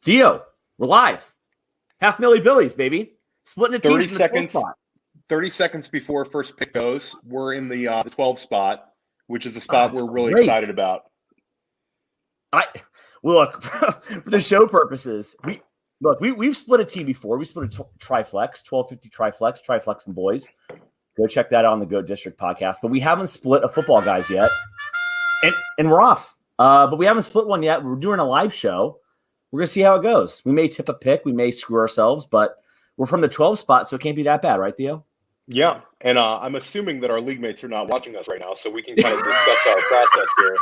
Theo, we're live. Half Millie Billies, baby. Splitting a team 30 from the seconds. spot. 30 seconons before first pick goes, we're in the 12 spot, which is a spot we're really great. excited about. Look, for the show purposes, we've split a team before. We split a triflex, 1250 triflex and boys. Go check that out on the Go District podcast. But we haven't split a football guys yet, and we're off. But we haven't split one yet. We're doing a live show. We're gonna see how it goes. We may tip a pick, we may screw ourselves, but we're from the 12 spot, so it can't be that bad, right, Theo? Yeah, and I'm assuming that our league mates are not watching us right now, so we can kind of discuss our process here.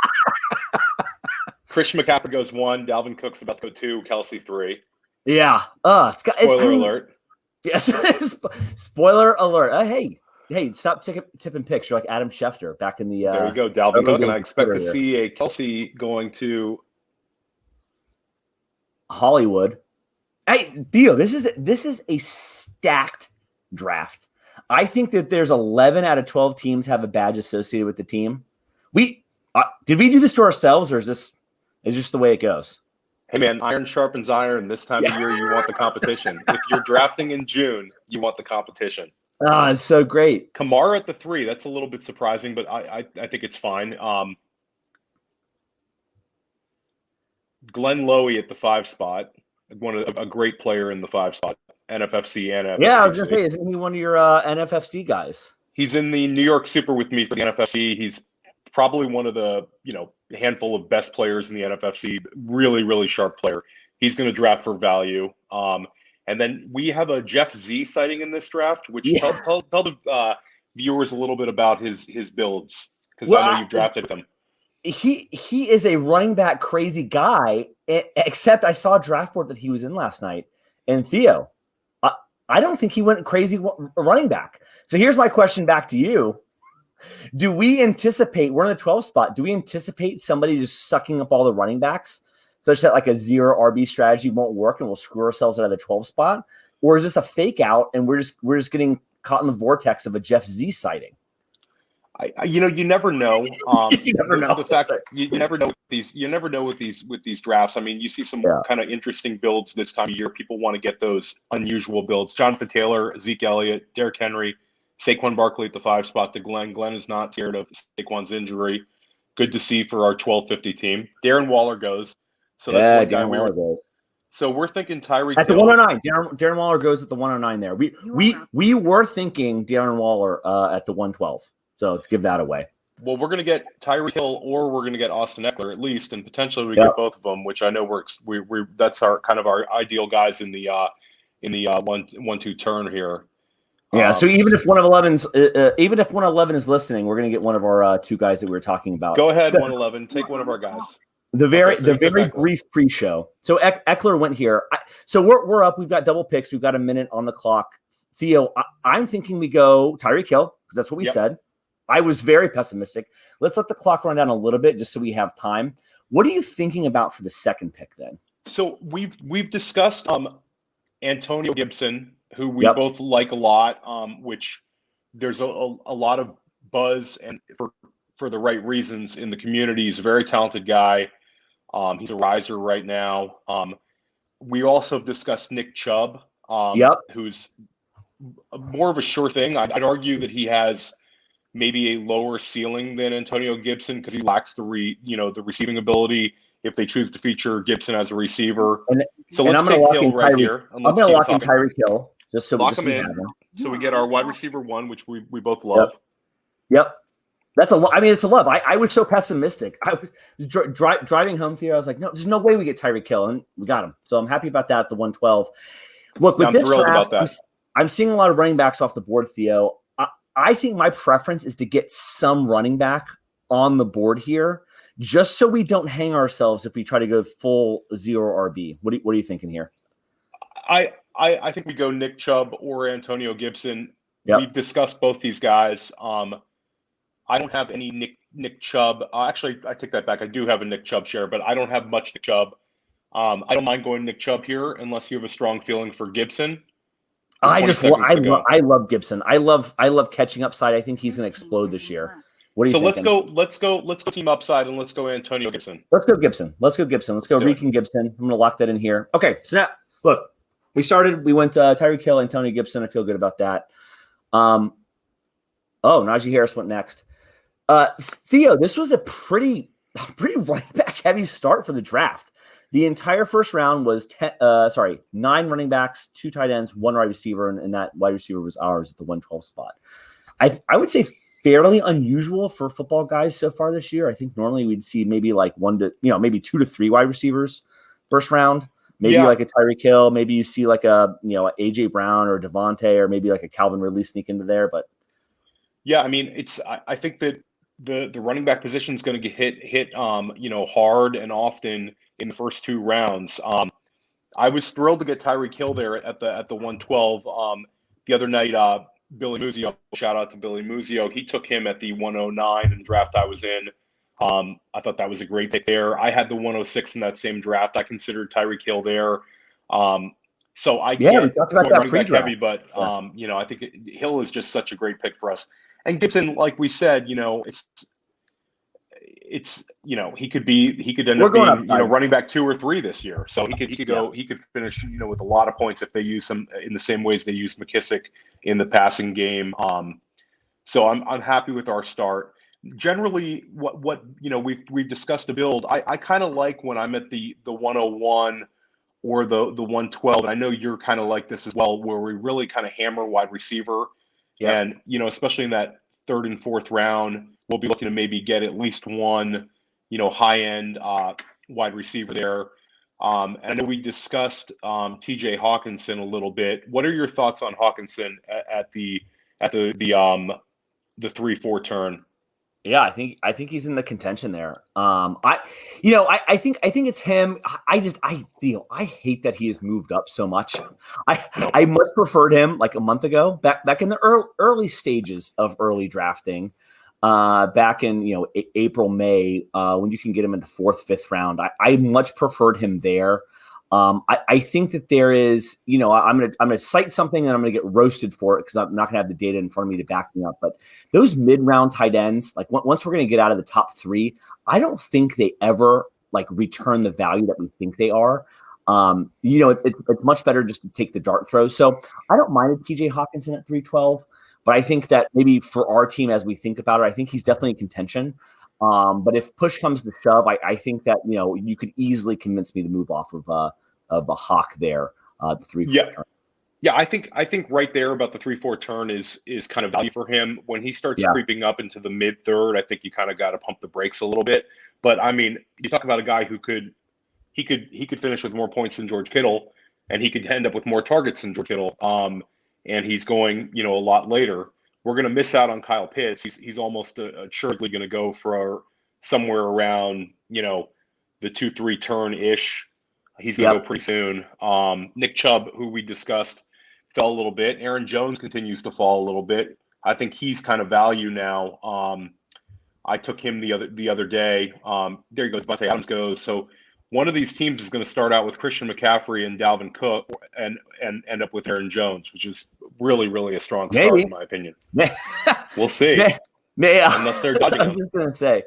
Christian McCaffrey goes 1, Dalvin Cook's about to go 2, Kelsey 3. Yeah. Spoiler alert. Yes. Spoiler alert. Hey, stop tipping picks. You're like Adam Schefter back in the. There you go, Dalvin Cook, and I expect to see a Kelsey going to Hollywood. Hey, Theo, this is a stacked draft. I think that there's 11 out of 12 teams have a badge associated with the team. Did we do this to ourselves, or is this just the way it goes? Hey man, iron sharpens iron. This time of year, you want the competition. If you're drafting in June, you want the competition. Oh, it's so great. Kamara at the 3. That's a little bit surprising, but I think it's fine. Glenn Lowy at the 5 spot. A great player in the 5 spot, NFFC and FFPC. Yeah, I was gonna say, isn't he one of your NFFC guys? He's in the New York Super with me for the NFFC. He's probably one of the handful of best players in the NFFC. Really, really sharp player. He's going to draft for value. And then we have a Jeff Z sighting in this draft, which tell the viewers a little bit about his builds, because I know you've drafted him. He is a running back crazy guy, except I saw a draft board that he was in last night. And Theo, I don't think he went crazy running back. So here's my question back to you. Do we anticipate, we're in the 12 spot, do we anticipate somebody just sucking up all the running backs such that like a 0 RB strategy won't work and we'll screw ourselves out of the 12 spot? Or is this a fake out and we're just getting caught in the vortex of a Jeff Z sighting? You never know. You never know. The fact that you never know with these drafts. I mean, you see some kind of interesting builds this time of year. People want to get those unusual builds. Jonathan Taylor, Zeke Elliott, Derrick Henry, Saquon Barkley at the 5 spot to Glenn. Glenn is not scared of Saquon's injury. Good to see for our 1250 team. Darren Waller goes. So that's one guy So we're thinking Tyreek at the 109. Darren Waller goes at the 109 there. We were thinking Darren Waller at the 112. So let's give that away. Well, we're going to get Tyreek Hill, or we're going to get Austin Eckler at least, and potentially we get both of them, which I know we that's our kind of our ideal guys in the 1-2 turn here. Yeah. So even if one of 111 is listening, we're going to get one of our 2 guys that we were talking about. Go ahead, 111. Take one of our guys. The very brief pre-show. So Eckler went here. So we're up. We've got double picks. We've got a minute on the clock. Theo, I'm thinking we go Tyreek Hill because that's what we said. I was very pessimistic. Let's let the clock run down a little bit just so we have time. What are you thinking about for the second pick then? So we've discussed Antonio Gibson, who we both like a lot, which there's a lot of buzz and for the right reasons in the community. He's a very talented guy. He's a riser right now. We also have discussed Nick Chubb, who's more of a sure thing. I'd argue that he has maybe a lower ceiling than Antonio Gibson because he lacks the receiving ability if they choose to feature Gibson as a receiver. So let's take Hill right here. I'm going to lock in Tyreek Hill just so lock him in. So we get our wide receiver 1, which we both love. Yep. That's a lot. I mean, it's a love. I was so pessimistic. I was driving home here. I was like, no, there's no way we get Tyreek Hill, and we got him. So I'm happy about that at the 112. Look, with this draft, I'm seeing a lot of running backs off the board, Theo. I think my preference is to get some running back on the board here, just so we don't hang ourselves if we try to go full 0 RB. What are you thinking here? I think we go Nick Chubb or Antonio Gibson. We've discussed both these guys. I don't have any Nick Chubb. Actually, I take that back. I do have a Nick Chubb share, but I don't have much Nick Chubb. I don't mind going Nick Chubb here unless you have a strong feeling for Gibson. I love Gibson. I love catching upside. I think he's going to explode this year. What are you so thinking? let's go team upside and let's go Antonio Gibson. Let's go Gibson. Let's go Reek Gibson. I'm going to lock that in here. Okay, so now look, we went Tyreek Hill, Antonio Gibson. I feel good about that. Najee Harris went next. Theo, this was a pretty running back heavy start for the draft. The entire first round was 9 running backs, 2 tight ends, 1 wide receiver, and that wide receiver was ours at the 112 spot. I would say fairly unusual for football guys so far this year. I think normally we'd see maybe like 2 to 3 wide receivers first round. Maybe like a Tyreek Hill. Maybe you see like a AJ Brown or Devontae, or maybe like a Calvin Ridley sneak into there. But yeah, I mean, I think that the running back position is going to get hit hard and often in the first 2 rounds. I was thrilled to get Tyreek Hill there at the 112. The other night, Billy Muzio, shout out to Billy Muzio, he took him at the 109 in the draft I was in. I thought that was a great pick there. I had the 106 in that same draft. I considered Tyreek Hill there. So I get we talked about that pre-draft. heavy, but I think Hill is just such a great pick for us. And Gibson, like we said, it's he could end up being running back 2 or 3 this year. So he could finish with a lot of points if they use him in the same ways they use McKissick in the passing game. So I'm happy with our start. Generally, what we've discussed the build. I kind of like when I'm at the 101 or the 112. And I know you're kind of like this as well, where we really kind of hammer wide receiver. Yeah. And especially in that 3rd and 4th round, we'll be looking to maybe get at least one, high end wide receiver there. And I know we discussed TJ Hawkinson a little bit. What are your thoughts on Hawkinson at the 3-4 turn? Yeah, I think he's in the contention there. I think it's him. Theo, I hate that he has moved up so much. I much preferred him like a month ago, back in the early stages of early drafting, back in April, May, when you can get him in the 4th, 5th round. I much preferred him there. I think that there is, I'm gonna cite something and I'm gonna get roasted for it because I'm not gonna have the data in front of me to back me up. But those mid-round tight ends, like once we're gonna get out of the top 3, I don't think they ever like return the value that we think they are. It's much better just to take the dart throw. So I don't mind TJ Hawkinson at 312, but I think that maybe for our team as we think about it, I think he's definitely in contention. But if push comes to shove, I think that you could easily convince me to move off of a Hawk there, the 3-4 turn. Yeah, I think right there about the 3-4 turn is kind of value for him. When he starts creeping up into the mid 3rd, I think you kind of got to pump the brakes a little bit. But I mean, you talk about a guy who could finish with more points than George Kittle, and he could end up with more targets than George Kittle. And he's going a lot later. We're going to miss out on Kyle Pitts. He's almost assuredly going to go for somewhere around, the 2-3 turn-ish. He's going to go pretty soon. Nick Chubb, who we discussed, fell a little bit. Aaron Jones continues to fall a little bit. I think he's kind of value now. I took him the other day. There you go. Devontae Adams goes. So one of these teams is going to start out with Christian McCaffrey and Dalvin Cook and end up with Aaron Jones, which is really, really a strong start in my opinion. We'll see. Unless they're dodging I'm just going to say.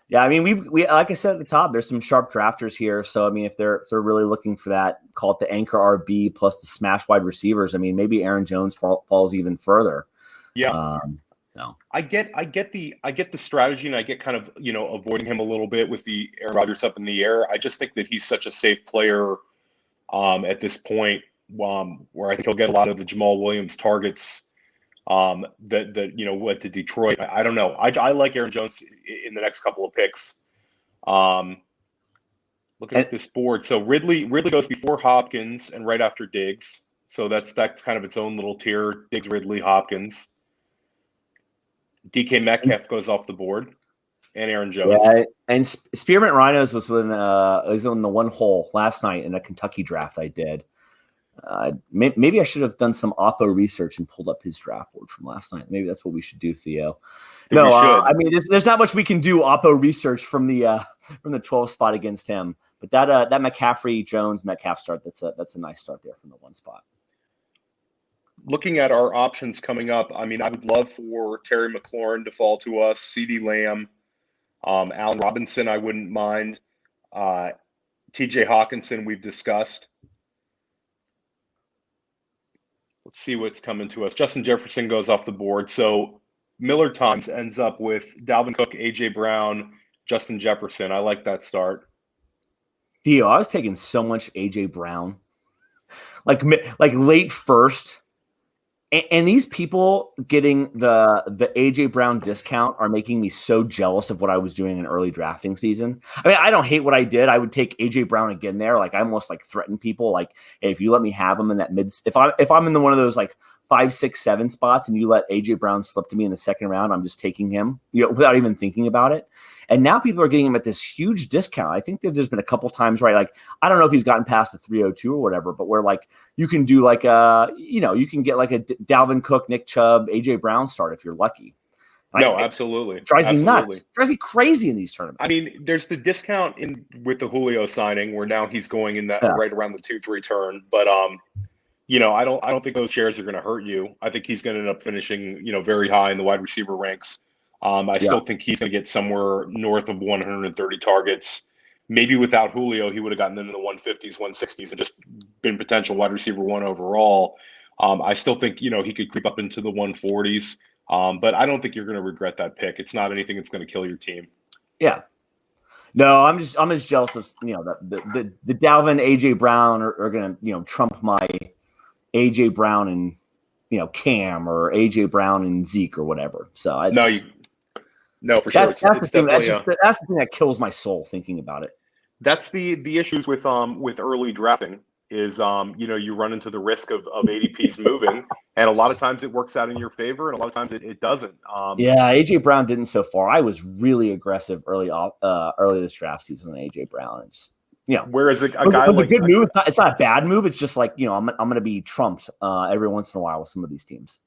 Yeah, I mean, we like I said at the top, there's some sharp drafters here. So I mean, if they're really looking for that, call it the anchor RB plus the smash wide receivers. I mean, maybe Aaron Jones falls even further. Yeah. No. I get the strategy, and I get kind of avoiding him a little bit with the Aaron Rodgers up in the air. I just think that he's such a safe player at this point, where I think he'll get a lot of the Jamal Williams targets that went to Detroit. I don't know. I like Aaron Jones in the next couple of picks. Looking at this board, so Ridley goes before Hopkins and right after Diggs. So that's kind of its own little tier: Diggs, Ridley, Hopkins. DK Metcalf goes off the board, and Aaron Jones. Yeah, and Spearmint Rhinos was on the 1 hole last night in a Kentucky draft I did. Maybe I should have done some Oppo research and pulled up his draft board from last night. Maybe that's what we should do, Theo. I mean, there's not much we can do Oppo research from the 12 spot against him. But that McCaffrey Jones Metcalf start, that's a nice start there from the 1 spot. looking at our options coming up, I mean, I would love for Terry McLaurin to fall to us, CeeDee Lamb, Allen Robinson, I wouldn't mind. TJ Hawkinson, we've discussed. Let's see what's coming to us. Justin Jefferson goes off the board. So Miller Times ends up with Dalvin Cook, A.J. Brown, Justin Jefferson. I like that start. Theo, I was taking so much A.J. Brown. Like late first. And these people getting the A.J. Brown discount are making me so jealous of what I was doing in early drafting season. I mean, I don't hate what I did. I would take A.J. Brown again there. Like I almost like threaten people. Like, hey, if you let me have him in that mid, if I'm in the one of those like 5, 6, 7 spots and you let A.J. Brown slip to me in the second round, I'm just taking him, without even thinking about it. And now people are getting him at this huge discount. I think that there's been a couple times, right? Like, I don't know if he's gotten past the 302 or whatever, but where like you can do like you can get like a Dalvin Cook, Nick Chubb, A.J. Brown start if you're lucky. No, absolutely. It drives me nuts. It drives me crazy in these tournaments. I mean, there's the discount with the Julio signing where now he's going in that right around the 2-3 turn. But I don't think those shares are going to hurt you. I think he's going to end up finishing, very high in the wide receiver ranks. I still think he's going to get somewhere north of 130 targets. Maybe without Julio, he would have gotten into the 150s, 160s, and just been potential wide receiver 1 overall. I still think, he could creep up into the 140s. But I don't think you're going to regret that pick. It's not anything that's going to kill your team. Yeah. No, I'm just jealous of the Dalvin, AJ Brown are going to trump my AJ Brown and Cam or AJ Brown and Zeke or whatever. So no, for sure. That's the thing. That's the thing that kills my soul thinking about it. That's the issues with early drafting. Is you run into the risk of ADPs moving, and a lot of times it works out in your favor, and a lot of times it doesn't. AJ Brown didn't so far. I was really aggressive early this draft season on AJ Brown. It's whereas a guy like a good move, it's not a bad move. It's just like I'm going to be trumped every once in a while with some of these teams.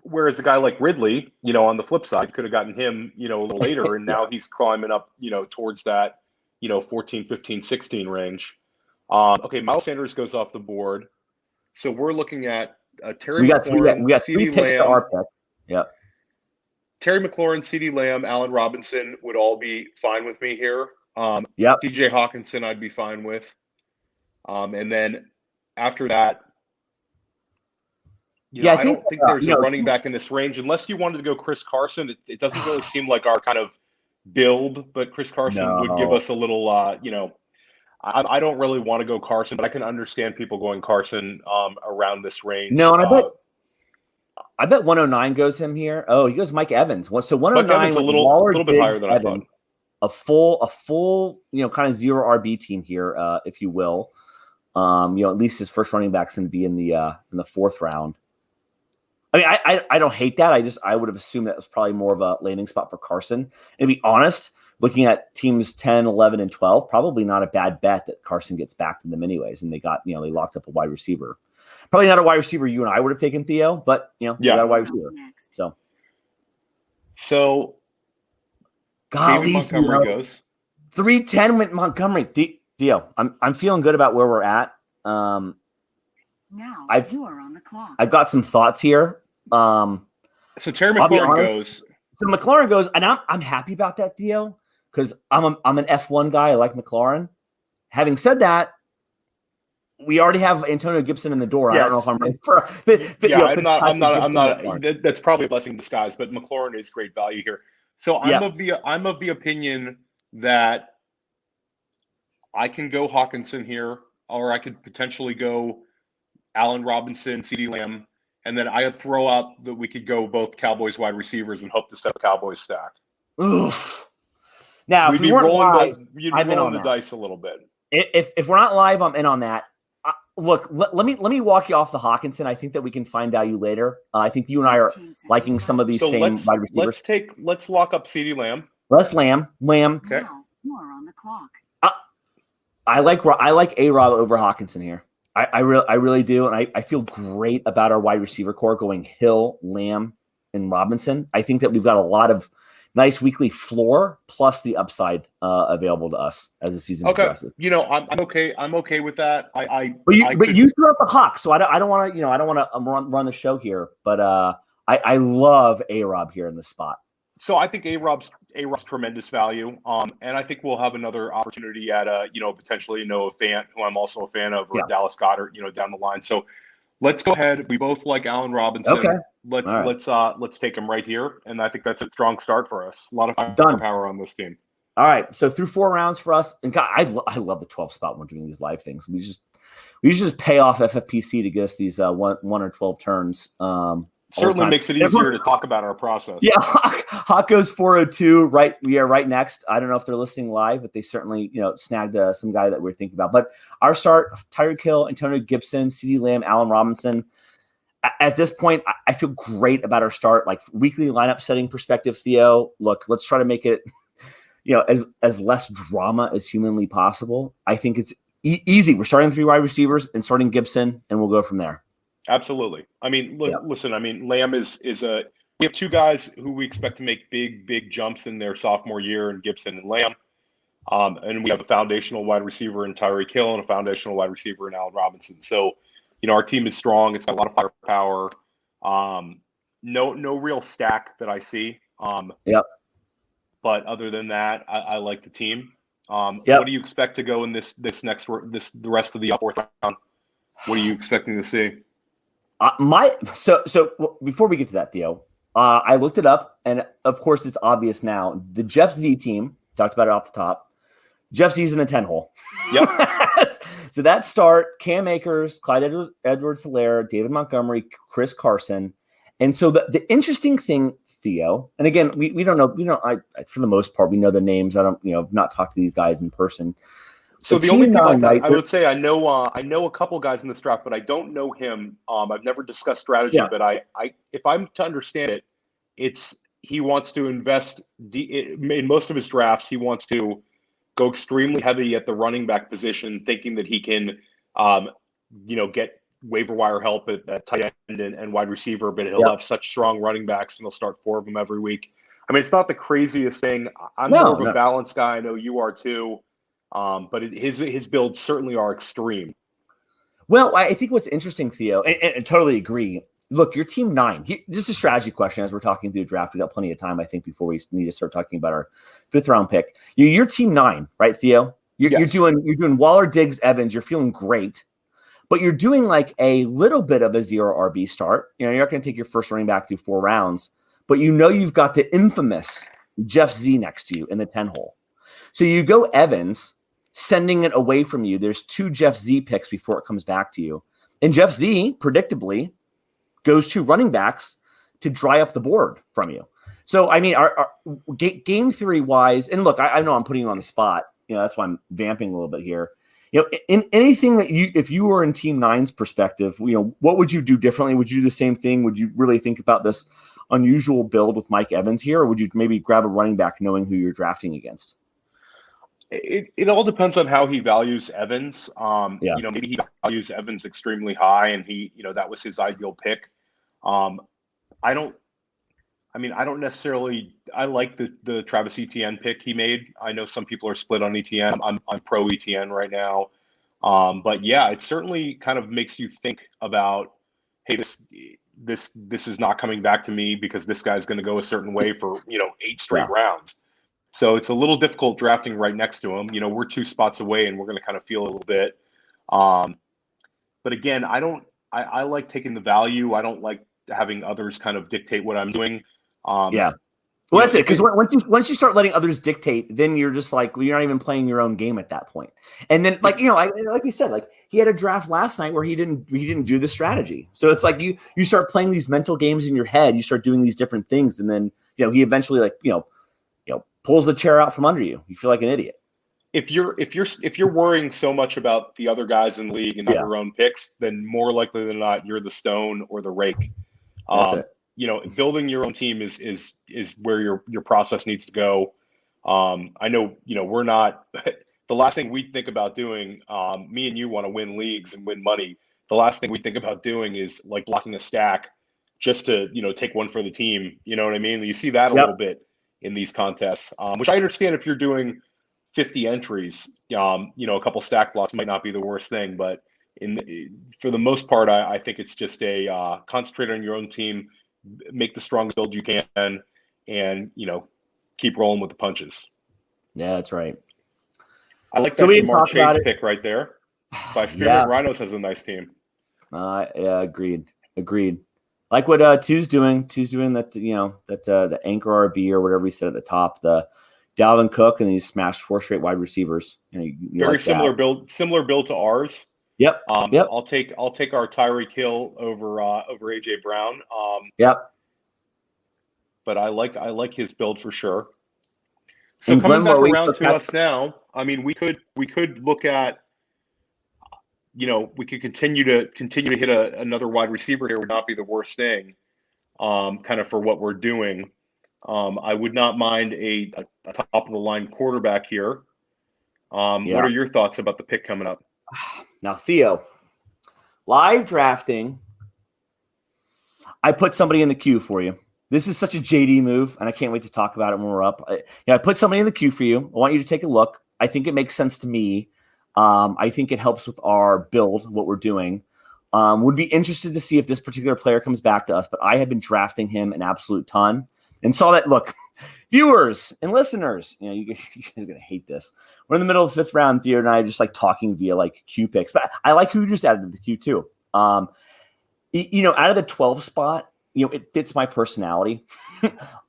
Whereas a guy like Ridley, on the flip side, could have gotten him, a little later, and now he's climbing up, towards that, 14, 15, 16 range. Okay, Miles Sanders goes off the board. So we're looking at Terry McLaurin. We got 3 picks to our pick. Yep. Terry McLaurin, CeeDee Lamb, Allen Robinson would all be fine with me here. Yep. TJ Hawkinson I'd be fine with. And then after that, I don't think there's a running back in this range. Unless you wanted to go Chris Carson, it doesn't really seem like our kind of build, but Chris Carson would give us a little, I don't really want to go Carson, but I can understand people going Carson around this range. No, and I bet 109 goes him here. Oh, he goes Mike Evans. So 109 a little bit higher than Evans, I thought. A full kind of zero RB team here, if you will. At least his first running back's going to be in the 4th round. I mean, I don't hate that. I would have assumed that was probably more of a landing spot for Carson. And to be honest, looking at teams 10, 11, and 12, probably not a bad bet that Carson gets back to them anyways. And they got, they locked up a wide receiver. Probably not a wide receiver you and I would have taken, Theo, but, we got a wide receiver. So golly, Montgomery goes. 310 with Montgomery. Theo, I'm feeling good about where we're at. Now you are on the clock. I've got some thoughts here. So Terry McLaurin goes. So McLaurin goes, and I'm happy about that, Theo, because I'm an F1 guy. I like McLaurin. Having said that, we already have Antonio Gibson in the door. Yes. I don't know if I'm ready for. I'm not. That's probably a blessing in disguise. But McLaurin is great value here. So I'm of the opinion that I can go Hawkinson here, or I could potentially go Allen Robinson, CeeDee Lamb. And then I throw out that we could go both Cowboys wide receivers and hope to set a Cowboys stack. Oof. Now, we'd if be we weren't rolling live, the dice a little bit. If we're not live, I'm in on that. Look, let me walk you off the Hawkinson. I think that we can find value later. I think you and I are liking some of these same wide receivers. Let's lock up CeeDee Lamb. Let's Lamb. Okay. Now you are on the clock. I like A-Rob over Hawkinson here. I really do, and I feel great about our wide receiver core going Hill, Lamb, and Robinson. I think that we've got a lot of nice weekly floor plus the upside available to us as the season progresses. I'm okay. I'm okay with that. But you threw out the Hawks, so I don't want to I don't want to run the show here, but I love A-Rob here in this spot. So I think A-Rob's tremendous value, and I think we'll have another opportunity at potentially Noah Fant, who I'm also a fan of, or Dallas Goedert, down the line. So let's go ahead. We both like Allen Robinson. Okay. Let's take him right here, and I think that's a strong start for us. A lot of power on this team. All right, so through 4 rounds for us, and God, I love the 12 spot when we're doing these live things. We just pay off FFPC to get us these 1 or 12 turns. Certainly makes it easier to talk about our process. Yeah, Hawk goes 402 right next. I don't know if they're listening live, but they certainly snagged some guy that we're thinking about. But our start: Tyreek Hill, Antonio Gibson, CeeDee Lamb, Allen Robinson. At this point, I feel great about our start. Like weekly lineup setting perspective, Theo. Look, let's try to make it as less drama as humanly possible. I think it's easy. We're starting 3 wide receivers and starting Gibson, and we'll go from there. Absolutely. I mean, listen. I mean, Lamb is a. We have 2 guys who we expect to make big jumps in their sophomore year, in Gibson and Lamb. And we have a foundational wide receiver in Tyreek Hill and a foundational wide receiver in Allen Robinson. So, our team is strong. It's got a lot of firepower. No real stack that I see. But other than that, I like the team. What do you expect to go in the rest of the 4th round? What are you expecting to see? So before we get to that, Theo, I looked it up, and of course it's obvious now. The Jeff Z team, talked about it off the top. Jeff Z's in the 10 hole. Yep. So that start: Cam Akers, Clyde Edwards-Helaire, David Montgomery, Chris Carson. And so the interesting thing, Theo, and again, we don't know. I for the most part we know the names. I don't not talked to these guys in person. So the only people I would say I know a couple guys in this draft, but I don't know him. I've never discussed strategy, but I if I'm to understand it, it's he wants to invest in most of his drafts. He wants to go extremely heavy at the running back position, thinking that he can, get waiver wire help at tight end and wide receiver, but he'll have such strong running backs, and he'll start 4 of them every week. I mean, it's not the craziest thing. I'm more of a balanced guy. I know you are too. But his builds certainly are extreme. Well, I think what's interesting, Theo, and I totally agree. Look, your team 9. Just a strategy question as we're talking through the draft. We got plenty of time, I think, before we need to start talking about our 5th round pick. Your team 9, right, Theo? You're doing Waller, Diggs, Evans. You're feeling great, but you're doing like a little bit of a 0 RB start. You're not going to take your first running back through 4 rounds, but you've got the infamous Jeff Z next to you in the 10 hole. So you go Evans, sending it away from you. There's 2 Jeff Z picks before it comes back to you. And Jeff Z, predictably, goes to running backs to dry up the board from you. So, I mean, our game 3 wise, and look, I know I'm putting you on the spot. That's why I'm vamping a little bit here. In anything that if you were in Team 9's perspective, what would you do differently? Would you do the same thing? Would you really think about this unusual build with Mike Evans here? Or would you maybe grab a running back knowing who you're drafting against? It all depends on how he values Evans. Maybe he values Evans extremely high, and that was his ideal pick. I don't necessarily. I like the Travis Etienne pick he made. I know some people are split on Etienne. I'm pro Etienne right now, but yeah, it certainly kind of makes you think about, hey, this is not coming back to me because this guy's going to go a certain way for 8 straight rounds. So it's a little difficult drafting right next to him. We're 2 spots away, and we're going to kind of feel a little bit. But again, I like taking the value. I don't like having others kind of dictate what I'm doing. Well, that's it. Because once you start letting others dictate, then you're just like, you're not even playing your own game at that point. And then, like we said, like he had a draft last night where he didn't do the strategy. So it's like you start playing these mental games in your head. You start doing these different things, and then he eventually pulls the chair out from under you. You feel like an idiot. If you're worrying so much about the other guys in the league and not your own picks, then more likely than not, you're the stone or the rake. Building your own team is where your process needs to go. I know, we're not the last thing we think about doing. Me and you want to win leagues and win money. The last thing we think about doing is like blocking a stack just to, take one for the team. You know what I mean? You see that a little bit in these contests, which I understand if you're doing 50 entries, a couple stack blocks might not be the worst thing, but for the most part, I think it's just a concentrate on your own team, make the strongest build you can, and keep rolling with the punches. Yeah, that's right. I like that Jamar Chase pick right there. By Spearmint Rhinos has a nice team. Yeah, agreed. Like what Two's doing. Two's doing that. The anchor RB or whatever he said at the top. The Dalvin Cook, and he's smashed 4 straight wide receivers. Very like similar build to ours. Yep. I'll take our Tyreek Hill over AJ Brown. Yep. But I like his build for sure. So coming back around to us now, I mean, we could look at, we could continue to hit another wide receiver here would not be the worst thing, kind of for what we're doing. I would not mind a top of the line quarterback here. What are your thoughts about the pick coming up? Now, Theo, live drafting, I put somebody in the queue for you. This is such a JD move, and I can't wait to talk about it when we're up. I put somebody in the queue for you. I want you to take a look. I think it makes sense to me. I think it helps with our build, what we're doing. Would be interested to see if this particular player comes back to us, but I have been drafting him an absolute ton and saw that. Look, viewers and listeners, you guys are going to hate this. We're in the middle of the 5th round. Theo and I are just like talking via like Q picks, but I like who you just added to the queue too. Out of the 12 spot, it fits my personality.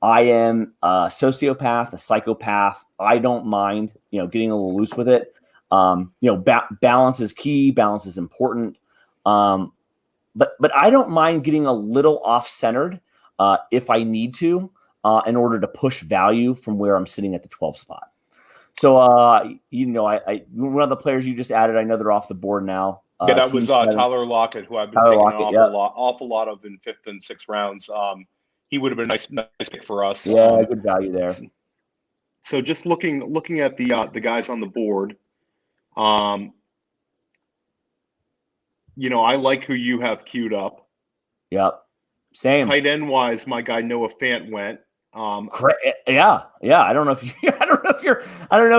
I am a sociopath, a psychopath. I don't mind, getting a little loose with it. Balance is key. Balance is important. But I don't mind getting a little off-centered if I need to in order to push value from where I'm sitting at the 12 spot. So, one of the players you just added, I know they're off the board now. That was Tyler Lockett, who I've been taking an awful lot of in 5th and 6th rounds. He would have been a nice pick for us. Yeah, good value there. So just looking at the guys on the board, I like who you have queued up. Yep. Same. Tight end wise, my guy Noah Fant went. Yeah. I don't know if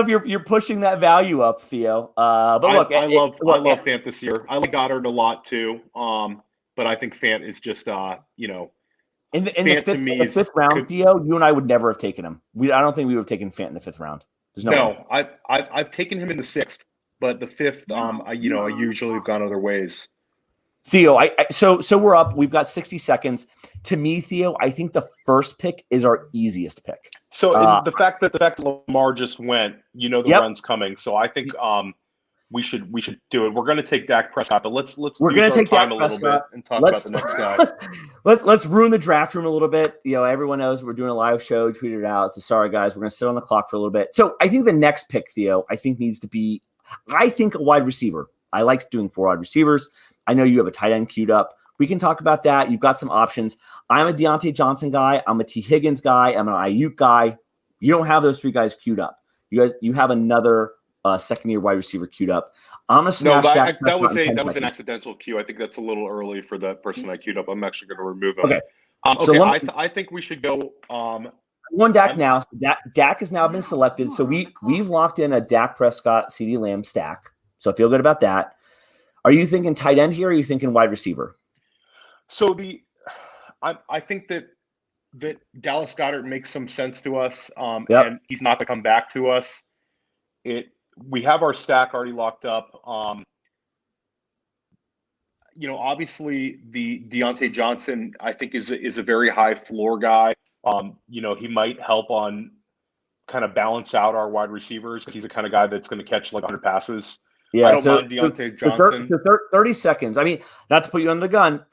you're pushing that value up, Theo. But look, I love Fant this year. I like Goddard a lot too. But I think Fant is just in the fifth round, Theo, you and I would never have taken him. I don't think we would have taken Fant in the 5th round. There's no way. I've taken him in the 6th, but the 5th, I usually have gone other ways. Theo, so we're up. We've got 60 seconds. To me, Theo, I think the first pick is our easiest pick. So the fact that Lamar just went, the run's coming. So I think we should do it. We're going to take Dak Prescott, but let's we're going to take time Dak a little bit and talk about the next guy. Let's ruin the draft room a little bit. Everyone knows we're doing a live show, tweeted it out. So sorry, guys, we're going to sit on the clock for a little bit. So I think the next pick, Theo, needs to be, a wide receiver. I like doing 4 wide receivers. I know you have a tight end queued up. We can talk about that. You've got some options. I'm a Deontay Johnson guy. I'm a T. Higgins guy. I'm an Ayuk guy. You don't have those 3 guys queued up. You have another second-year wide receiver queued up. I'm going to smash that. That was an accidental queue. I think that's a little early for the person I queued up. I'm actually going to remove him. Okay. I think we should go. One Dak now. Dak has now been selected. So we've locked in a Dak Prescott, CeeDee Lamb stack. So I feel good about that. Are you thinking tight end here, or are you thinking wide receiver? So I think that Dallas Goedert makes some sense to us, and he's not to come back to us. We have our stack already locked up. Obviously the Deontay Johnson, I think is a very high floor guy. He might help on kind of balance out our wide receivers because he's the kind of guy that's going to catch like 100 passes. Yeah, I don't mind Deontay Johnson. 30 seconds. I mean, not to put you under the gun.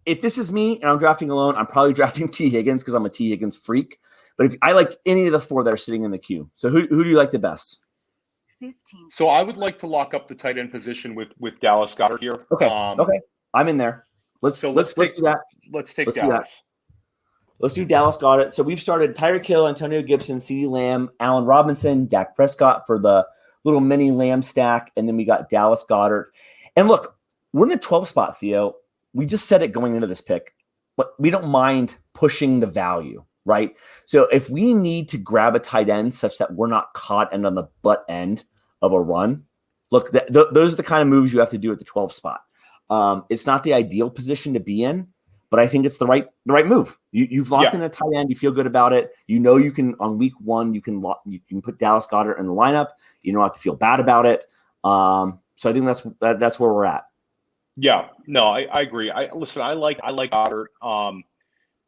If this is me and I'm drafting alone, I'm probably drafting T. Higgins because I'm a T. Higgins freak. But if I like any of the 4 that are sitting in the queue. So who do you like the best? 15. So I would like to lock up the tight end position with Dallas Goedert here. Okay. Okay. I'm in there. Let's do that. Let's take Dallas. Let's do Dallas Goedert. So we've started Tyreek Hill, Antonio Gibson, CeeDee Lamb, Allen Robinson, Dak Prescott for the little mini Lamb stack, and then we got Dallas Goedert. And look, we're in the 12 spot, Theo. We just said it going into this pick, but we don't mind pushing the value. right? So if we need to grab a tight end such that we're not caught and on the butt end of a run, look, those are the kind of moves you have to do at the 12 spot. It's not the ideal position to be in, but I think it's the right move. You've locked in a tight end. You feel good about it. You know you can on week 1 you can put Dallas Goedert in the lineup. You don't have to feel bad about it. So I think that's where we're at. Yeah, no, I agree. I like Goddard.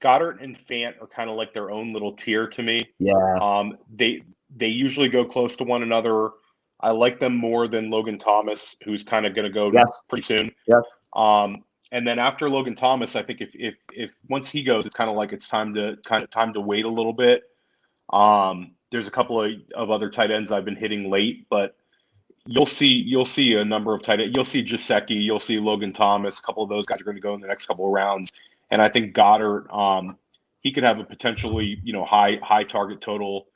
Goddard and Fant are kind of like their own little tier to me. Yeah. They usually go close to one another. I like them more than Logan Thomas, who's kind of going to go pretty soon. Yes. And then after Logan Thomas, I think if once he goes, it's kind of like it's time to wait a little bit. There's a couple of other tight ends I've been hitting late, but you'll see a number of tight ends. You'll see Gesicki, you'll see Logan Thomas. A couple of those guys are going to go in the next couple of rounds. And I think Goddard, he could have a potentially, high target total.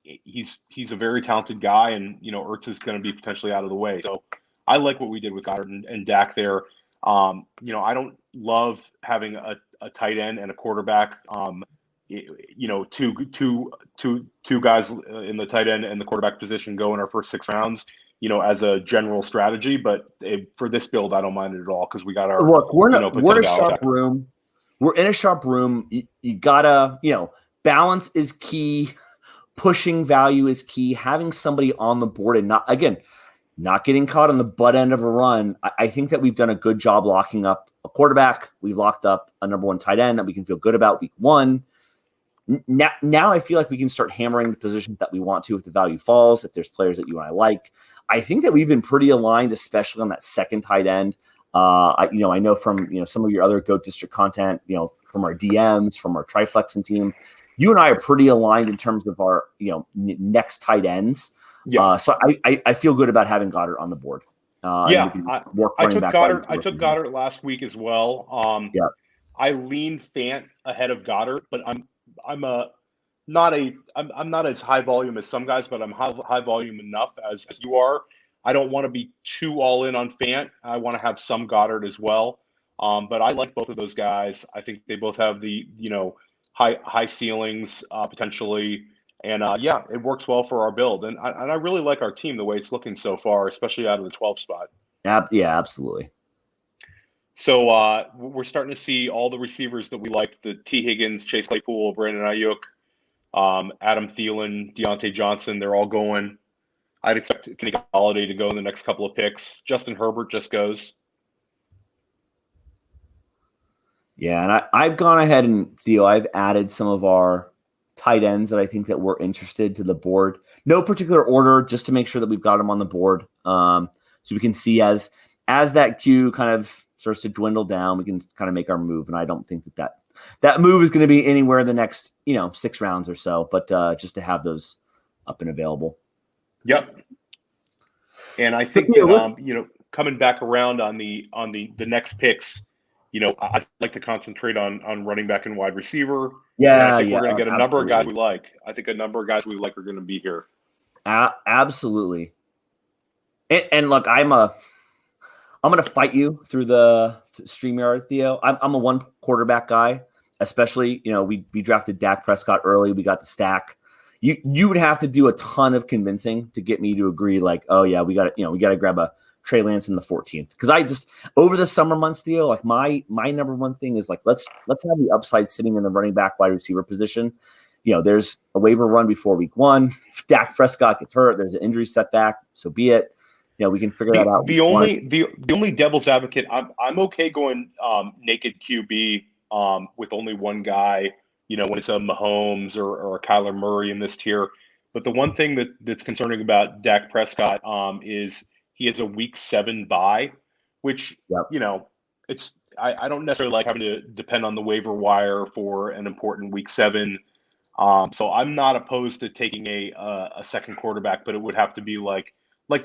He's a very talented guy, and Ertz is going to be potentially out of the way. So I like what we did with Goddard and Dak there. I don't love having a tight end and a quarterback. Two guys in the tight end and the quarterback position go in our first 6 rounds. As a general strategy, but for this build, I don't mind it at all because we got our look. We're in a sharp room. We're in a sharp room. You gotta, balance is key. Pushing value is key. Having somebody on the board and not getting caught on the butt end of a run. I think that we've done a good job locking up a quarterback. We've locked up a number 1 tight end that we can feel good about week 1. Now I feel like we can start hammering the positions that we want to if the value falls, if there's players that you and I like. I think that we've been pretty aligned, especially on that second tight end. I know from some of your other GOAT District content, from our DMs, from our Triflexing team, you and I are pretty aligned in terms of our next tight ends. Yeah. So I feel good about having Goddard on the board. I took Goddard last week as well. I lean Fant ahead of Goddard, but I'm not as high volume as some guys, but I'm high volume enough as you are. I don't want to be too all in on Fant. I want to have some Goddard as well. But I like both of those guys. I think they both have the high ceilings potentially, and it works well for our build. And I really like our team the way it's looking so far, especially out of the 12 spot. Yeah, absolutely. So we're starting to see all the receivers that we like: the T. Higgins, Chase Claypool, Brandon Ayuk, Adam Thielen, Deontay Johnson. They're all going. I'd expect Kenny Golladay to go in the next couple of picks. Justin Herbert just goes. Yeah, and I've gone ahead and, Theo, I've added some of our tight ends that I think that we're interested to the board. No particular order, just to make sure that we've got them on the board. So we can see as that queue kind of starts to dwindle down, we can kind of make our move. And I don't think that move is going to be anywhere in the next, 6 rounds or so, but just to have those up and available. Yep. And I think that, coming back around on the next picks, I'd like to concentrate on running back and wide receiver. I think we're going to get a number of guys we like. I think a number of guys we like are going to be here. Absolutely. And look, I'm going to fight you through the StreamYard, Theo. I'm a 1 quarterback guy, especially, we drafted Dak Prescott early. We got the stack. You would have to do a ton of convincing to get me to agree, like, oh yeah, we got to grab a Trey Lance in the 14th. Because I just, over the summer months, Theo, like my number 1 thing is like, let's have the upside sitting in the running back wide receiver position. There's a waiver run before week 1. If Dak Prescott gets hurt, there's an injury setback, so be it. We can figure that out. The only devil's advocate, I'm okay going naked QB with only one guy, when it's a Mahomes or a Kyler Murray in this tier. But the one thing that's concerning about Dak Prescott is he has a week 7 bye, which, it's I don't necessarily like having to depend on the waiver wire for an important week 7. So I'm not opposed to taking a second quarterback, but it would have to be like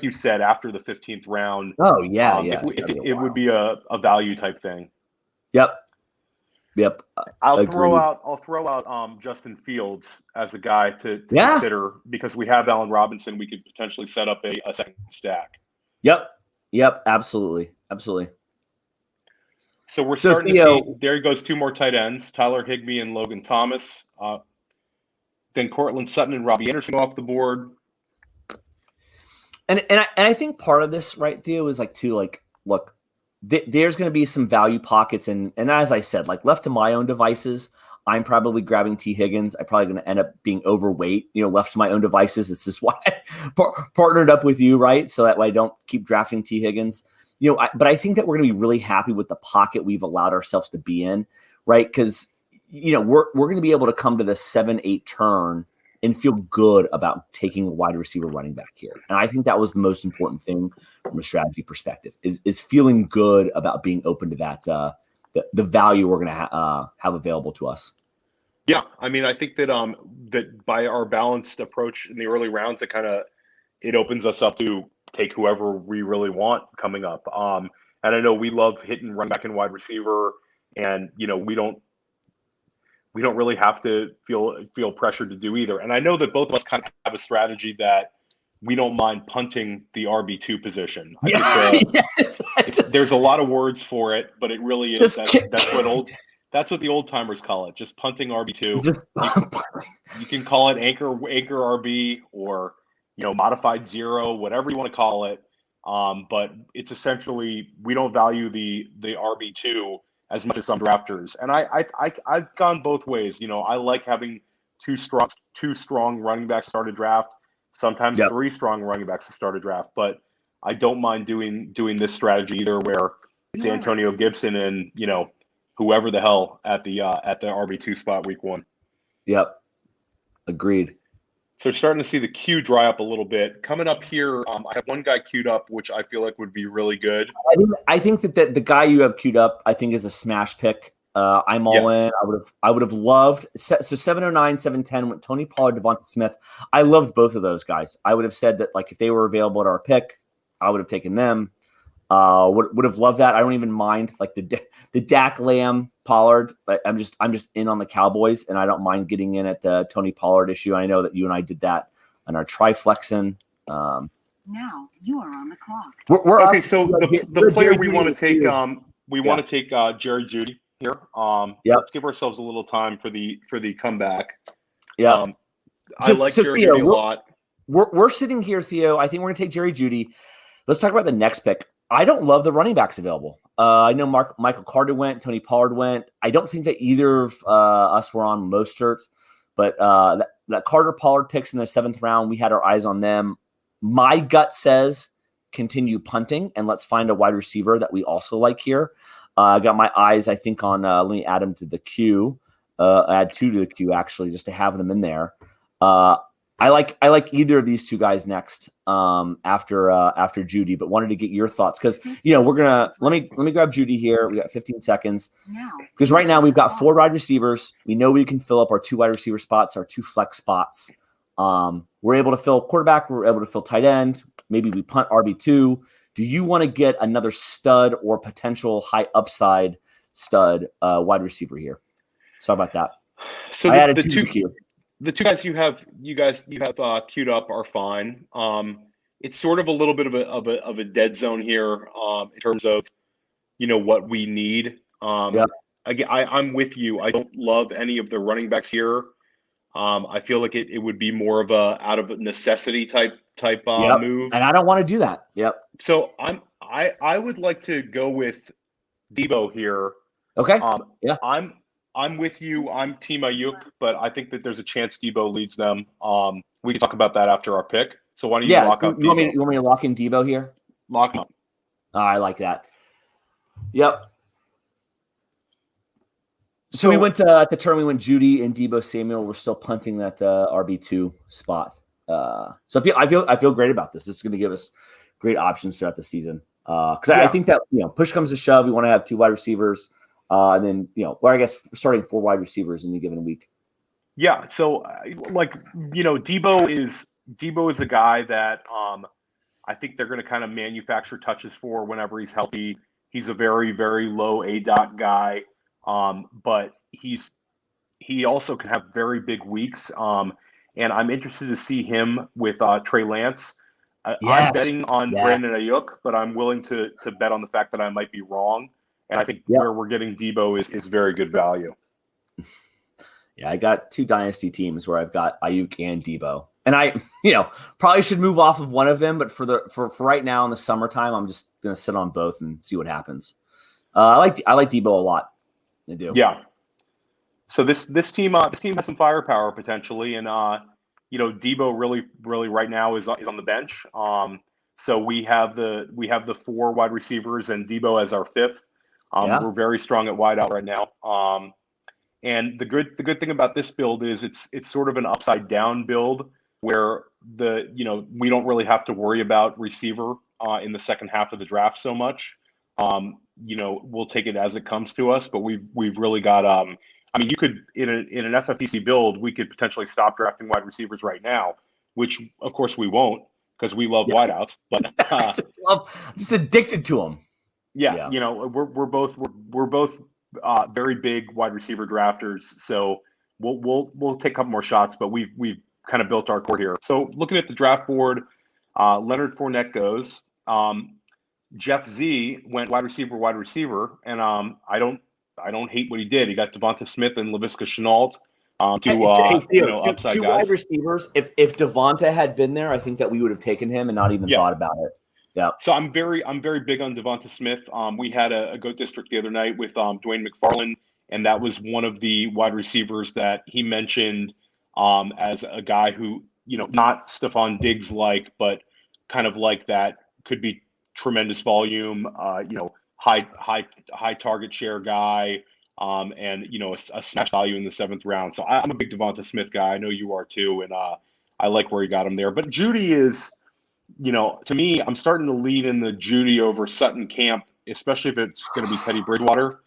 you said, after the 15th round. Oh, yeah. It would be a value type thing. Yep. I'll throw out Justin Fields as a guy to consider, because we have Allen Robinson. We could potentially set up a second stack. Yep. Absolutely. So we're starting to see, there goes 2 more tight ends, Tyler Higbee and Logan Thomas. Then Cortland Sutton and Robbie Anderson off the board. And I think part of this, right, Theo, is like, look, there's going to be some value pockets. And as I said, like left to my own devices, I'm probably grabbing T. Higgins. I'm probably going to end up being overweight, left to my own devices. It's just why I partnered up with you, right? So that way I don't keep drafting T. Higgins. But I think that we're going to be really happy with the pocket we've allowed ourselves to be in, right? Because, we're going to be able to come to the 7-8 turn and feel good about taking a wide receiver running back here. And I think that was the most important thing from a strategy perspective is feeling good about being open to that, the value we're going to have available to us. Yeah. I mean, I think that that by our balanced approach in the early rounds, it opens us up to take whoever we really want coming up. And I know we love hitting running back and wide receiver, and we don't really have to feel pressured to do either. And I know that both of us kind of have a strategy that we don't mind punting the RB2 position. There's a lot of words for it, but it really is. That's what the old timers call it. Just punting RB2. You can call it anchor RB or modified zero, whatever you want to call it. But it's essentially, we don't value the RB2 as much as some drafters. And I've gone both ways. I like having two strong running backs to start a draft, sometimes 3 strong running backs to start a draft. But I don't mind doing this strategy either, where it's Antonio Gibson and whoever the hell at the RB2 spot week 1. Yep. Agreed. So we're starting to see the queue dry up a little bit. Coming up here, I have one guy queued up, which I feel like would be really good. I think that the guy you have queued up, I think, is a smash pick. I'm all in. I would have loved. So 709, 710 went Tony Pollard, Devonta Smith. I loved both of those guys. I would have said that, like, if they were available at our pick, I would have taken them. Would have loved that. I don't even mind like the Dak Lamb Pollard. But I'm just in on the Cowboys, and I don't mind getting in at the Tony Pollard issue. I know that you and I did that on our triflexing. Now you are on the clock. We're okay. So the player we want to take, want to take Jerry Jeudy here. Let's give ourselves a little time for the comeback. Yeah, I like Jerry Jeudy a lot. We're sitting here, Theo. I think we're going to take Jerry Jeudy. Let's talk about the next pick. I don't love the running backs available. I know Michael Carter went, Tony Pollard went. I don't think that either of us were on Mostert, but that Carter Pollard picks in the 7th round, we had our eyes on them. My gut says continue punting and let's find a wide receiver that we also like here. I got my eyes, I think, on let me add them to the queue. Add 2 to the queue actually, just to have them in there. I like either of these 2 guys next after Jeudy, but wanted to get your thoughts because we're gonna let me grab Jeudy here. We got 15 seconds because right now we've got 4 wide receivers. We know we can fill up our 2 wide receiver spots, our 2 flex spots. We're able to fill quarterback. We're able to fill tight end. Maybe we punt RB2. Do you want to get another stud or potential high upside stud wide receiver here? Sorry about that. So I added 2 to the queue. The 2 guys you have queued up are fine. It's sort of a little bit of a dead zone here in terms of what we need. I'm with you. I don't love any of the running backs here. I feel like it would be more of a out of necessity type move, and I don't want to do that. Yep. So I would like to go with Debo here. Okay. I'm with you. I'm Team Ayuk, but I think that there's a chance Debo leads them. We can talk about that after our pick. So why don't you lock up Debo? You want me to lock in Debo here? Lock him up. I like that. Yep. So we went at the turn. We went Jeudy and Debo Samuel. We're still punting that RB2 spot. So I feel great about this. This is going to give us great options throughout the season. Because I think that push comes to shove, we want to have 2 wide receivers. And then, I guess starting 4 wide receivers in any given week. Yeah. So, Debo is a guy that I think they're going to kind of manufacture touches for whenever he's healthy. He's a very, very low ADOT guy, but he also can have very big weeks. And I'm interested to see him with Trey Lance. I'm betting on Brandon Ayuk, but I'm willing to bet on the fact that I might be wrong. And I think where we're getting Debo is very good value. Yeah, I got 2 dynasty teams where I've got Ayuk and Debo. And I, probably should move off of one of them, but for right now in the summertime, I'm just gonna sit on both and see what happens. I like Debo a lot. I do. Yeah. So this team has some firepower potentially, and Debo really right now is on the bench. So we have the 4 wide receivers and Debo as our 5th. We're very strong at wideout right now. And the good thing about this build is it's sort of an upside down build where we don't really have to worry about receiver in the second half of the draft so much. We'll take it as it comes to us, but we've really got you could in an FFPC build, we could potentially stop drafting wide receivers right now, which of course we won't because we love wideouts. But just addicted to them. Yeah, we're both very big wide receiver drafters, so we'll take a couple more shots, but we've kind of built our core here. So looking at the draft board, Leonard Fournette goes. Jeff Z went wide receiver, and I don't hate what he did. He got Devonta Smith and Laviska Shenault, upside two guys. Wide receivers. If Devonta had been there, I think that we would have taken him and not even thought about it. Yeah. So I'm very big on Devonta Smith. We had a Goat District the other night with Dwayne McFarland, and that was one of the wide receivers that he mentioned as a guy who, not Stephon Diggs like, but kind of like that could be tremendous volume, high target share guy, and a smash value in the 7th round. So I'm a big Devonta Smith guy. I know you are too, and I like where he got him there. But Judy is. To me, I'm starting to lean in the Judy over Sutton camp, especially if it's going to be Teddy Bridgewater.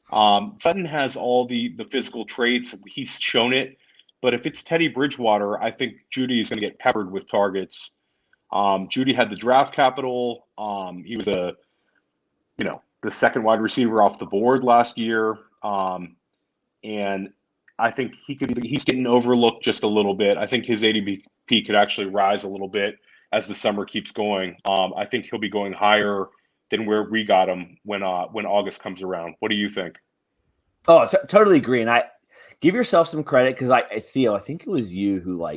Sutton has all the physical traits. He's shown it. But if it's Teddy Bridgewater, I think Judy is going to get peppered with targets. Judy had the draft capital. He was the 2nd wide receiver off the board last year. And I think he's getting overlooked just a little bit. I think his ADP could actually rise a little bit as the summer keeps going. I think he'll be going higher than where we got him when August comes around. What do you think? Oh, totally agree. And I give yourself some credit because Theo, I think it was you who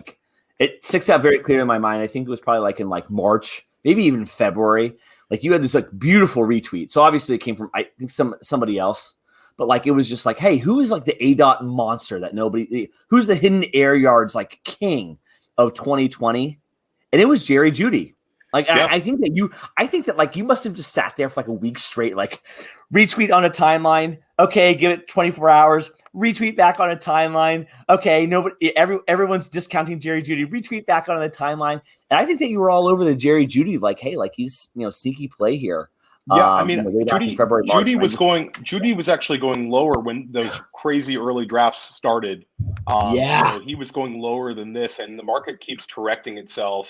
it sticks out very clear in my mind. I think it was probably in March, maybe even February. You had this beautiful retweet. So obviously it came from I think somebody else, but it was just hey, who is the ADOT monster that who's the hidden air yards king of 2020? And it was Jerry Jeudy. I think that you must have just sat there for a week straight, retweet on a timeline. Okay, give it 24 hours. Retweet back on a timeline. Okay, everyone's discounting Jerry Jeudy. Retweet back on a timeline. And I think that you were all over the Jerry Jeudy, he's sneaky play here. Yeah, Judy was actually going lower when those crazy early drafts started. He was going lower than this, and the market keeps correcting itself.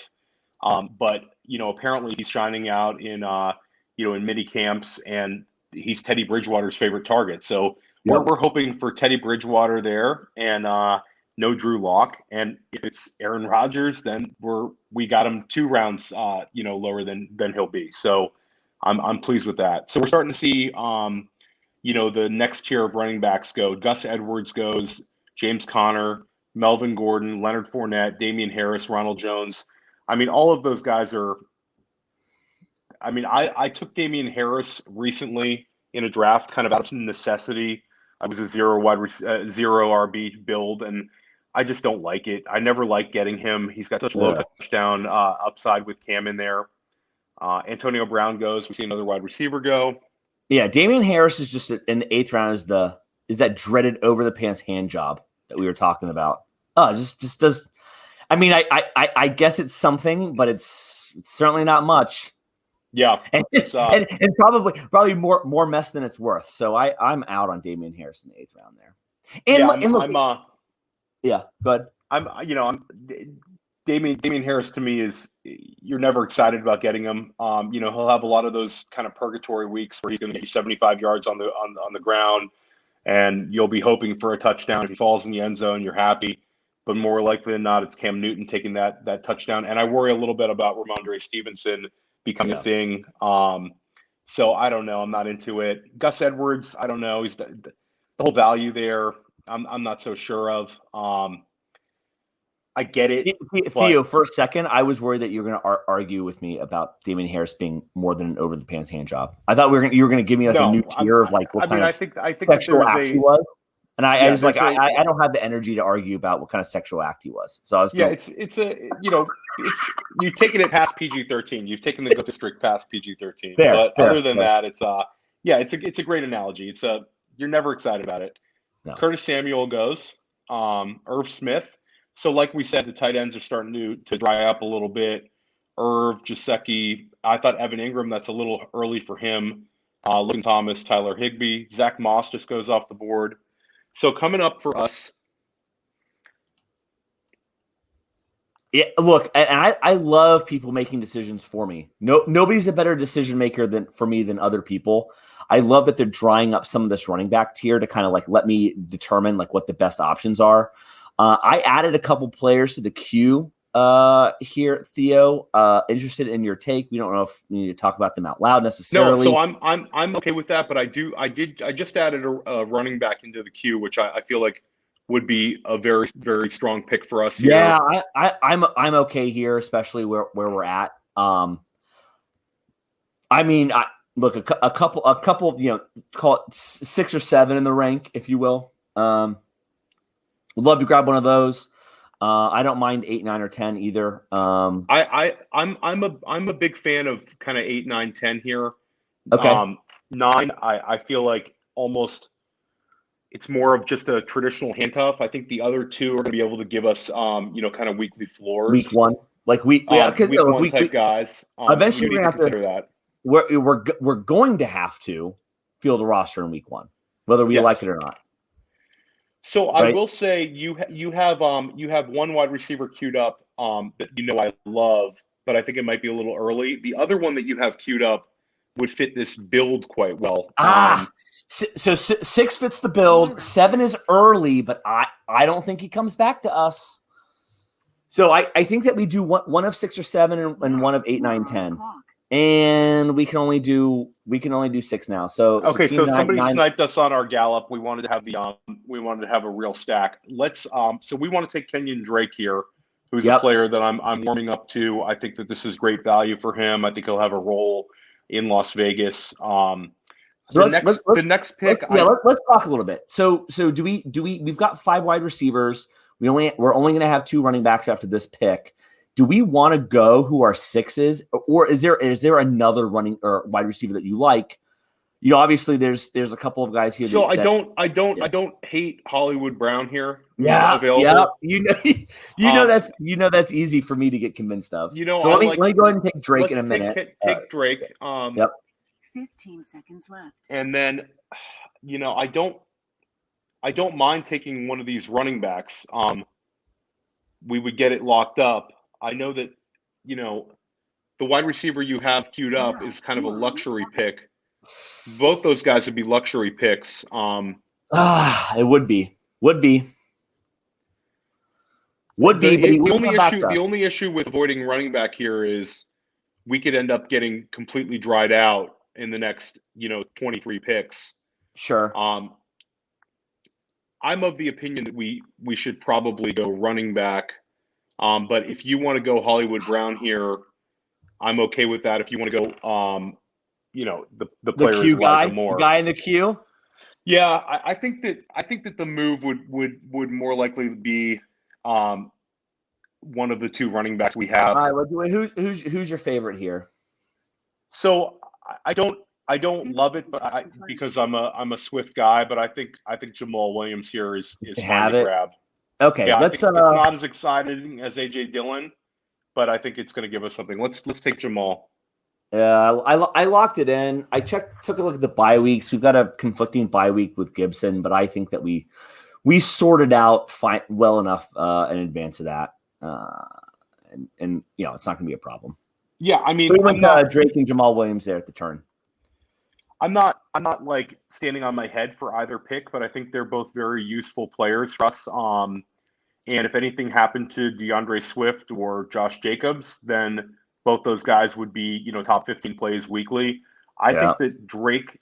But apparently he's shining out in mini camps, and he's Teddy Bridgewater's favorite target. So we're hoping for Teddy Bridgewater there, and no Drew Lock. And if it's Aaron Rodgers, then we got him 2 rounds lower than he'll be. So I'm pleased with that. So we're starting to see the next tier of running backs go. Gus Edwards goes, James Conner, Melvin Gordon, Leonard Fournette, Damian Harris, Ronald Jones. All of those guys are – I took Damian Harris recently in a draft kind of out of necessity. I was a zero RB build, and I just don't like it. I never like getting him. He's got such low touchdown upside with Cam in there. Antonio Brown goes. We see another wide receiver go. Yeah, Damian Harris is just in the 8th round is that dreaded over-the-pants hand job that we were talking about. Oh, it just does – I guess it's something, but it's certainly not much. Yeah, and probably more mess than it's worth. So I'm out on Damian Harris in the 8th round there. Go ahead. Damian Harris to me is you're never excited about getting him. He'll have a lot of those kind of purgatory weeks where he's going to get you 75 yards on the ground, and you'll be hoping for a touchdown. If he falls in the end zone, you're happy. But more likely than not, it's Cam Newton taking that touchdown. And I worry a little bit about Ramondre Stevenson becoming a thing. So I don't know. I'm not into it. Gus Edwards, I don't know. He's the whole value there. I'm not so sure of. I get it, Theo, but for a second, I was worried that you were going to argue with me about Damian Harris being more than an over the pants hand job. I thought you were going to give me like a new tier of like what kind of I think sexual that act he was, and I was like, I don't have the energy to argue about what kind of sexual act he was. So I was it's you've taken it past PG-13. You've taken the district past PG-13. But other than that, it's a great analogy. You're never excited about it. No. Curtis Samuel goes, Irv Smith. So like we said, the tight ends are starting to dry up a little bit. Irv, Gesicki. I thought Evan Ingram, that's a little early for him. Logan Thomas, Tyler Higbee. Zach Moss just goes off the board. So coming up for us. Yeah, look, and I love people making decisions for me. Nobody's a better decision maker than other people. I love that they're drying up some of this running back tier to kind of like let me determine like what the best options are. I added a couple players to the queue here, Theo. Interested in your take. We don't know if we need to talk about them out loud necessarily. No, so I'm okay with that, but I just added a running back into the queue, which I feel like would be a very, very strong pick for us here. Yeah, I'm okay here, especially where we're at. I mean, look, a couple, call it 6 or 7 in the rank, if you will. Would love to grab one of those. I don't mind 8, 9, or 10 either. I'm a big fan of kind of 8, 9, 10 here. Okay. 9, I feel like almost it's more of just a traditional handcuff. I think the other 2 are going to be able to give us, kind of weekly floors. Week 1, like week 1 type guys. Eventually, we need to consider that. We're going to have to field a roster in week 1, whether we like it or not. So I will say you have one wide receiver queued up that I love, but I think it might be a little early. The other one that you have queued up would fit this build quite well. So 6 fits the build. 7 is early, but I don't think he comes back to us. So I think that we do one of 6 or 7 and one of 8, 9, 10. And we can only do 6 now. So okay, so somebody sniped us on our Gallup. We wanted to have a real stack. Let's so we want to take Kenyon Drake here, who's a player that I'm warming up to. I think that this is great value for him. I think he'll have a role in Las Vegas. The next pick. Let's talk a little bit. So do we've got 5 wide receivers. We're only going to have 2 running backs after this pick. Do we want to go who our 6s, or is there another running or wide receiver that you like? Obviously there's a couple of guys here. So I don't hate Hollywood Brown here. Yeah, that's easy for me to get convinced of. So let me go ahead and take Drake in a minute. Take Drake. 15 seconds left. And then, I don't mind taking one of these running backs. We would get it locked up. I know that, the wide receiver you have queued up is kind of a luxury pick. Both those guys would be luxury picks. It would be. The only issue with avoiding running back here is we could end up getting completely dried out in the next, 23 picks. Sure. I'm of the opinion that we should probably go running back. But if you want to go Hollywood Brown here, I'm okay with that. If you want to go, the player the queue guy, Moore. The guy in the queue. Yeah, I think that the move would more likely be one of the 2 running backs we have. All right, who's your favorite here? So I don't love it, but because I'm a Swift guy, but I think Jamal Williams here is fine to grab. Okay, it's not as exciting as AJ Dillon, but I think it's going to give us something. Let's take Jamal. Yeah, I locked it in. I took a look at the bye weeks. We've got a conflicting bye week with Gibson, but I think that we sorted out well enough in advance of that, and it's not going to be a problem. Yeah, I mean, so we went Drake and Jamal Williams there at the turn. I'm not like standing on my head for either pick, but I think they're both very useful players for us. And if anything happened to DeAndre Swift or Josh Jacobs, then both those guys would be, top 15 plays weekly. I think that Drake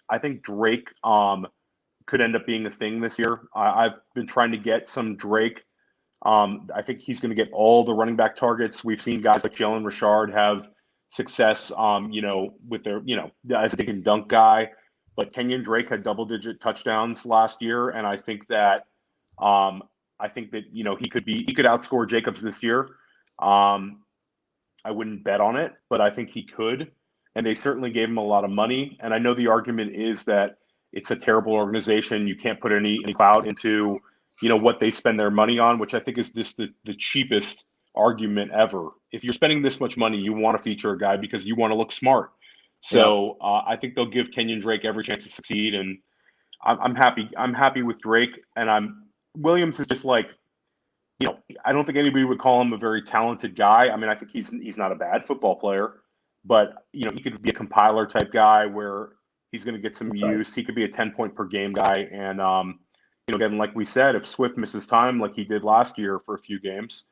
could end up being a thing this year. I've been trying to get some Drake. I think he's going to get all the running back targets. We've seen guys like Jalen Richard have success, with their, as a dink and dunk guy. But Kenyon Drake had double-digit touchdowns last year, and I think that, he could outscore Jacobs this year. I wouldn't bet on it, but I think he could. And they certainly gave him a lot of money. And I know the argument is that it's a terrible organization. You can't put any clout into, what they spend their money on, which I think is just the cheapest argument ever. If you're spending this much money, you want to feature a guy because you want to look smart. So I think they'll give Kenyon Drake every chance to succeed. And I'm happy. I'm happy with Drake. And Williams is just like, I don't think anybody would call him a very talented guy. I mean, I think he's not a bad football player, but he could be a compiler type guy where he's going to get some use. He could be a 10-point per game guy. And, again, like we said, if Swift misses time like he did last year for a few games,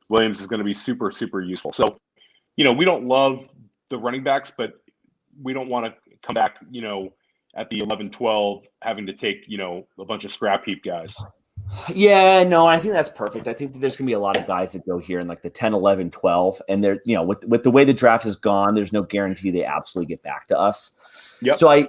Williams is going to be super, super useful. So, we don't love the running backs, but we don't want to come back, at the 11-12 having to take, a bunch of scrap heap guys. Yeah, no, I think that's perfect. I think that there's going to be a lot of guys that go here in like the 10, 11, 12. And they're, with the way the draft has gone, there's no guarantee they absolutely get back to us. Yep. So I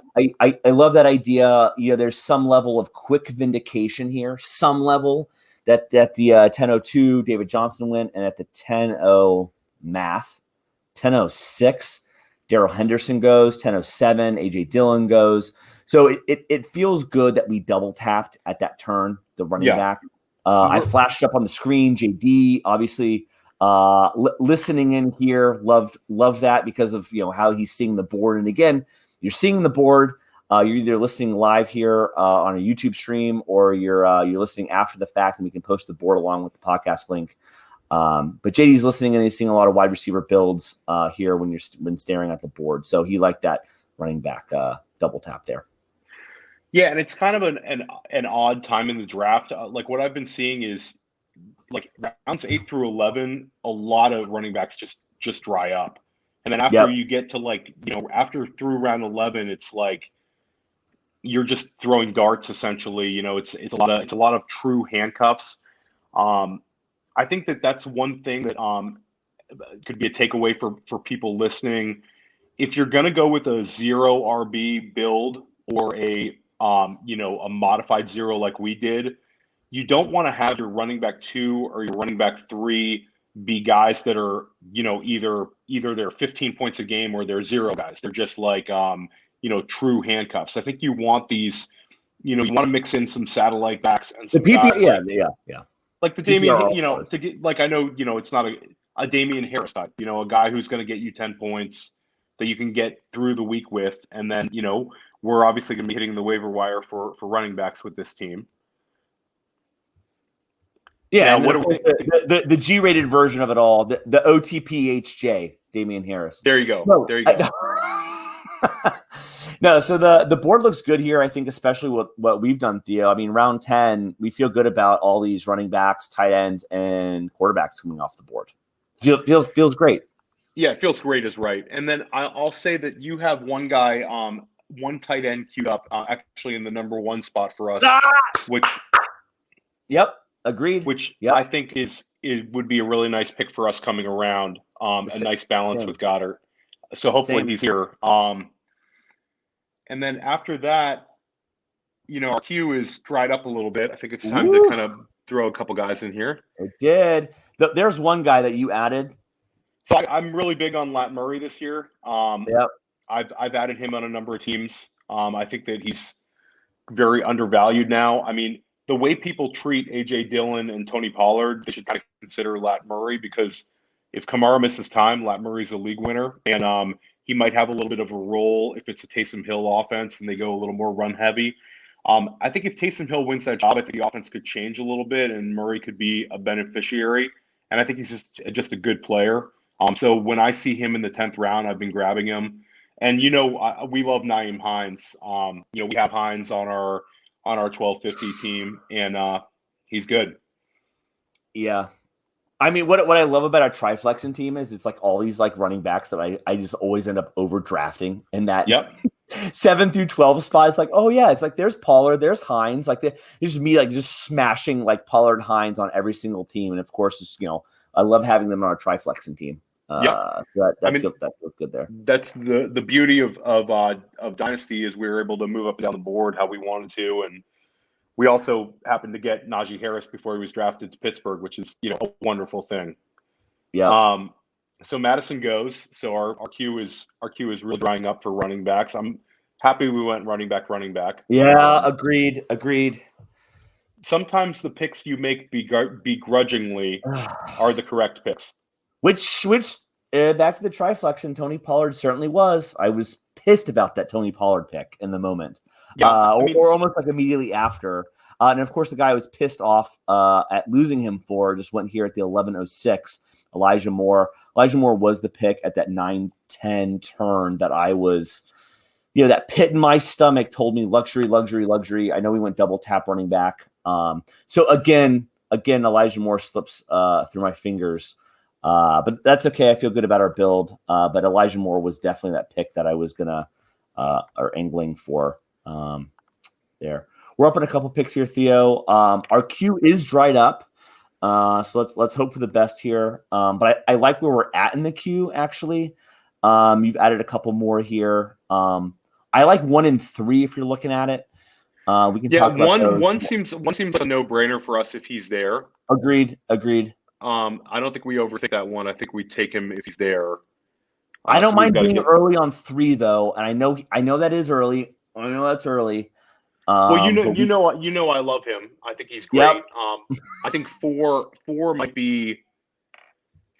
love that idea. There's some level of quick vindication here, some level that the 10:02 David Johnson went, and at the 10:0 math, 10:06 Darrell Henderson goes, 10:07 AJ Dillon goes. So it feels good that we double tapped at that turn, the running back. I flashed up on the screen, JD, obviously listening in here, loved that because of how he's seeing the board. And again, you're seeing the board. You're either listening live here on a YouTube stream, or you're listening after the fact, and we can post the board along with the podcast link. But JD's listening, and he's seeing a lot of wide receiver builds here when staring at the board. So he liked that running back double tap there. Yeah, and it's kind of an odd time in the draft. Like what I've been seeing is like rounds 8 through 11, a lot of running backs just dry up, and then after you get to after through round 11, it's like you're just throwing darts essentially. It's a lot of true handcuffs. I think that's one thing that could be a takeaway for people listening. If you're going to go with a 0 RB build or a modified 0 like we did, you don't want to have your running back 2 or your running back 3 be guys that are, either they're 15 points a game or they're 0 guys. They're just like, true handcuffs. I think you want these, you want to mix in some satellite backs and some guys like the Damian, to get I know, it's not a Damian Harris type, a guy who's going to get you 10 points that you can get through the week with. And then, we're obviously going to be hitting the waiver wire for running backs with this team. Yeah, and the G-rated version of it all, the OTPHJ, Damian Harris. There you go. No, so the board looks good here. I think especially what we've done, Theo. I mean, round 10, we feel good about all these running backs, tight ends, and quarterbacks coming off the board. Feels great. Yeah, it feels great is right. And then I'll say that you have one guy, one tight end queued up, actually in the number 1 spot for us, which. Yep, agreed. Which I think it would be a really nice pick for us coming around. A nice balance with Goddard. So hopefully he's here. And then after that, our queue is dried up a little bit. I think it's time to kind of throw a couple guys in here. It did. There's one guy that you added. So I'm really big on Lat Murray this year. Yep. I've added him on a number of teams. I think that he's very undervalued now. I mean, the way people treat AJ Dillon and Tony Pollard, they should kind of consider Lat Murray, because if Kamara misses time, Lat Murray's a league winner, and he might have a little bit of a role if it's a Taysom Hill offense and they go a little more run heavy. I think if Taysom Hill wins that job, I think the offense could change a little bit and Murray could be a beneficiary. And I think he's just a good player. So when I see him in the 10th round, I've been grabbing him. And we love Nyheim Hines. We have Hines on our 1250 team, and he's good. Yeah. I mean, what I love about our triflexing team is it's like all these like running backs that I just always end up overdrafting, and that 7 through 12 spot. It's like, oh yeah, it's like there's Pollard, there's Hines. Like there's me like just smashing like Pollard, Hines on every single team. And of course, just, I love having them on our triflexing team. Yeah, that feels good there. That's the beauty of Dynasty is we were able to move up and down the board how we wanted to, and we also happened to get Najee Harris before he was drafted to Pittsburgh, which is a wonderful thing. Yeah. So Madison goes. So our queue is really drying up for running backs. I'm happy we went running back. Yeah, agreed. Sometimes the picks you make begrudgingly are the correct picks. Which back to the triflex, and Tony Pollard certainly was. I was pissed about that Tony Pollard pick in the moment, or almost like immediately after. And of course, the guy I was pissed off at losing him for just went here at the 11:06. Elijah Moore. Elijah Moore was the pick at that 9-10 turn that I was, that pit in my stomach told me luxury. I know we went double tap running back. So again, Elijah Moore slips through my fingers. But that's okay. I feel good about our build. But Elijah Moore was definitely that pick that I was gonna or angling for. There. We're up in a couple picks here, Theo. Our queue is dried up. So let's hope for the best here. But I like where we're at in the queue, actually. You've added a couple more here. I like 1 and 3 if you're looking at it. We can talk about one seems like a no-brainer for us if he's there. Agreed. I don't think we overthink that one. I think we take him if he's there. I don't mind being early on 3 though, and I know that is early. I know that's early. Well, I love him. I think he's great. Yep. I think 4 might be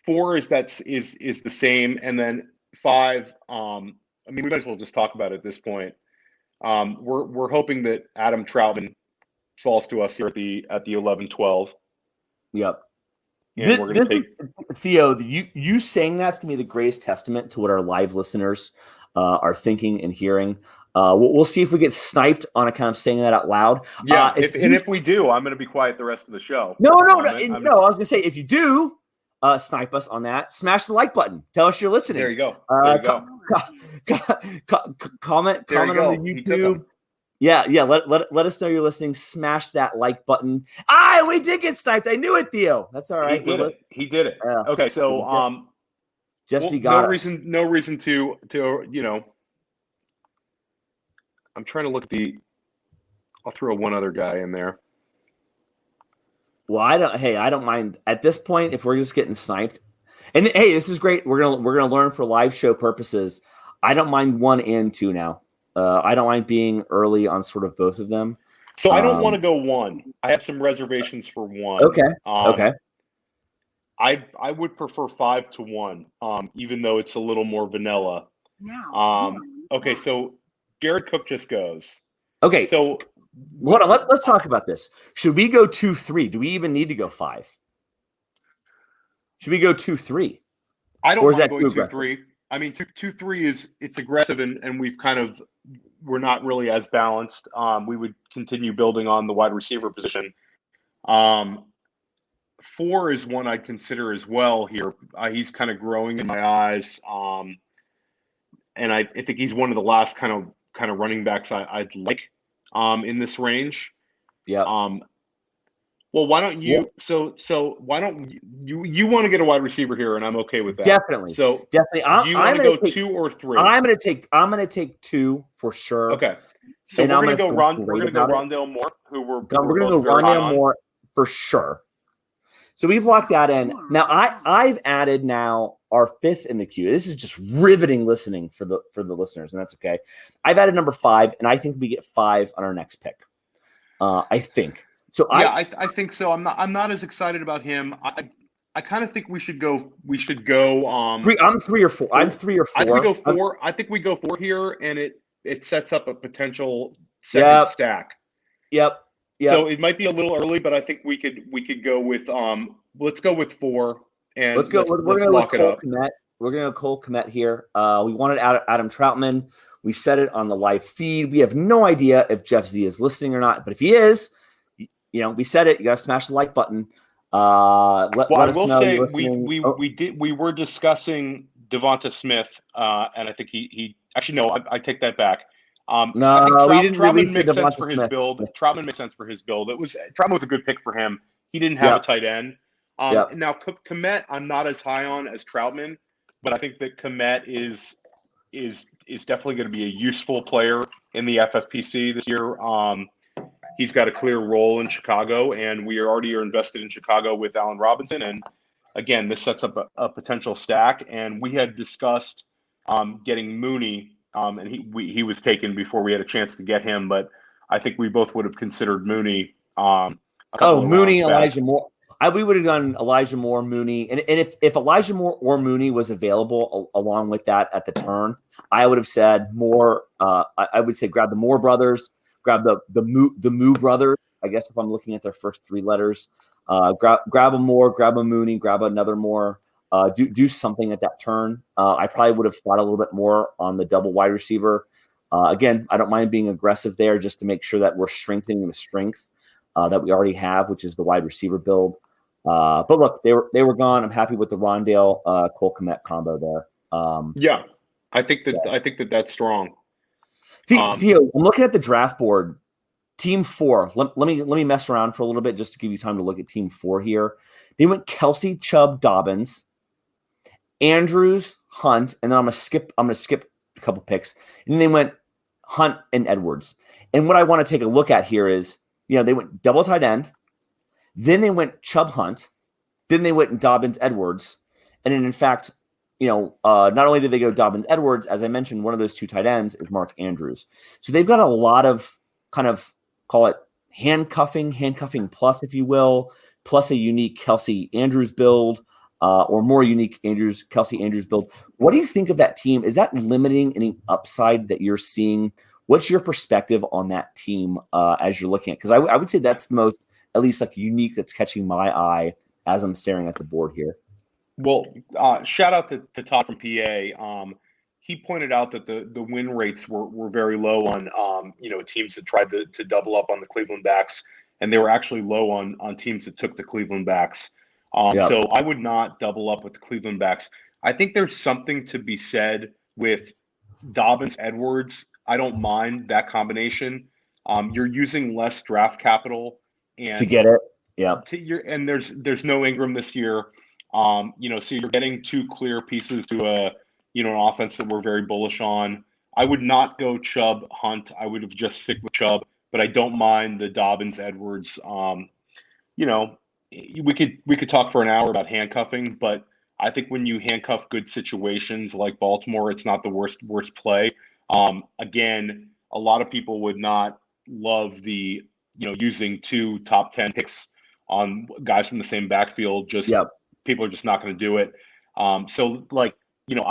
4 is the same, and then 5. We might as well just talk about it at this point. We're hoping that Adam Troutman falls to us here at the 11-12. Yep. And we're going to take Theo. You saying that's going to be the greatest testament to what our live listeners are thinking and hearing. We'll see if we get sniped on account of saying that out loud. Yeah, if we do, I'm going to be quiet the rest of the show. No. I was going to say if you do snipe us on that, smash the like button. Tell us you're listening. There you go. Comment on the YouTube. Yeah. Let us know you're listening. Smash that like button. We did get sniped. I knew it, Theo. That's all right. He did it. Okay, so Jeff Z got no reason to I'm trying to look at I'll throw one other guy in there. Well, I don't mind at this point if we're just getting sniped. And hey, this is great. We're gonna learn for live show purposes. I don't mind 1 and 2 now. I don't mind being early on sort of both of them. So I don't want to go 1. I have some reservations for 1. Okay. Okay. I would prefer 5 to 1, even though it's a little more vanilla. Okay, so Jared Cook just goes. Okay. So hold on. Let's talk about this. Should we go 2-3? Do we even need to go 5? Should we go 2-3? I don't mind going 2-3. I mean, 2-3 it's aggressive, and we're not really as balanced. We would continue building on the wide receiver position. 4 is one I'd consider as well here. He's kind of growing in my eyes, and I think he's one of the last kind of running backs I'd like in this range. Yeah. Well, why don't you? So why don't you want to get a wide receiver here, and I'm okay with that. Definitely. So definitely. Do you want to go 2 or 3? I'm going to take 2 for sure. Okay. So we're going to go Rondale Moore, who we're going to go Rondale Moore for sure. So we've locked that in. Now I've added now our 5th in the queue. This is just riveting listening for the listeners, and that's okay. I've added number 5, and I think we get 5 on our next pick. I think. So I think so. I'm not as excited about him. I kind of think we should go. 3. I'm 3 or 4. I'm 3 or 4. I think we go 4. I think we go 4 here, and it sets up a potential second stack. Yep. So it might be a little early, but I think we could go with let's go with 4 and let's go. We're going to lock it up. We're going to go Cole Kmet here. We wanted Adam Troutman. We said it on the live feed. We have no idea if Jeff Z is listening or not, but if he is, we said it. You got to smash the like button. I will say we were discussing Devonta Smith, and I think he actually no, I take that back. I think we didn't release Troutman the makes sense Devonta for his Smith. build. Troutman makes sense for his build. Troutman was a good pick for him. He didn't have a Yep. tight end. Yep. Now Kmet, I'm not as high on as Troutman, but I think that Kmet is definitely going to be a useful player in the FFPC this year. He's got a clear role in Chicago, and we already are invested in Chicago with Allen Robinson. And again, this sets up a potential stack. And we had discussed getting Mooney, and he was taken before we had a chance to get him. But I think we both would have considered Mooney. Mooney, Elijah Moore. We would have done Elijah Moore, Mooney, and if Elijah Moore or Mooney was available along with that at the turn, I would have said Moore. I would say grab the Moore brothers, grab the Moo brothers. I guess if I'm looking at their first three letters, grab a Moore, grab a Mooney, grab another Moore. Do something at that turn. I probably would have thought a little bit more on the double wide receiver. Again, I don't mind being aggressive there just to make sure that we're strengthening the strength that we already have, which is the wide receiver build. But look, they were gone. I'm happy with the Rondale Cole Kmet combo there. Yeah, I think that's strong. Theo, I'm looking at the draft board. Team 4. Let me mess around for a little bit just to give you time to look at Team 4 here. They went Kelsey, Chubb, Dobbins, Andrews, Hunt, and then I'm gonna skip a couple picks. And then they went Hunt and Edwards. And what I want to take a look at here is, they went double tight end. Then they went Chubb, Hunt. Then they went Dobbins, Edwards. And then, in fact, not only did they go Dobbins, Edwards, as I mentioned, one of those two tight ends is Mark Andrews. So they've got a lot of kind of, call it handcuffing plus, if you will, plus a unique Kelsey Andrews build, or more unique Kelsey Andrews build. What do you think of that team? Is that limiting any upside that you're seeing? What's your perspective on that team as you're looking at? Because I would say that's the most, at least like unique, that's catching my eye as I'm staring at the board here. Well, shout out to Todd from PA. He pointed out that the win rates were very low on teams that tried to double up on the Cleveland backs, and they were actually low on teams that took the Cleveland backs. So I would not double up with the Cleveland backs. I think there's something to be said with Dobbins, Edwards. I don't mind that combination. You're using less draft capital and to get it. Yeah. And there's no Ingram this year. So you're getting two clear pieces to an offense that we're very bullish on. I would not go Chubb, Hunt. I would have just stick with Chubb, but I don't mind the Dobbins, Edwards. We could talk for an hour about handcuffing, but I think when you handcuff good situations like Baltimore, it's not the worst play. Again, a lot of people would not love the using 2 top 10 picks on guys from the same backfield. People are just not going to do it. I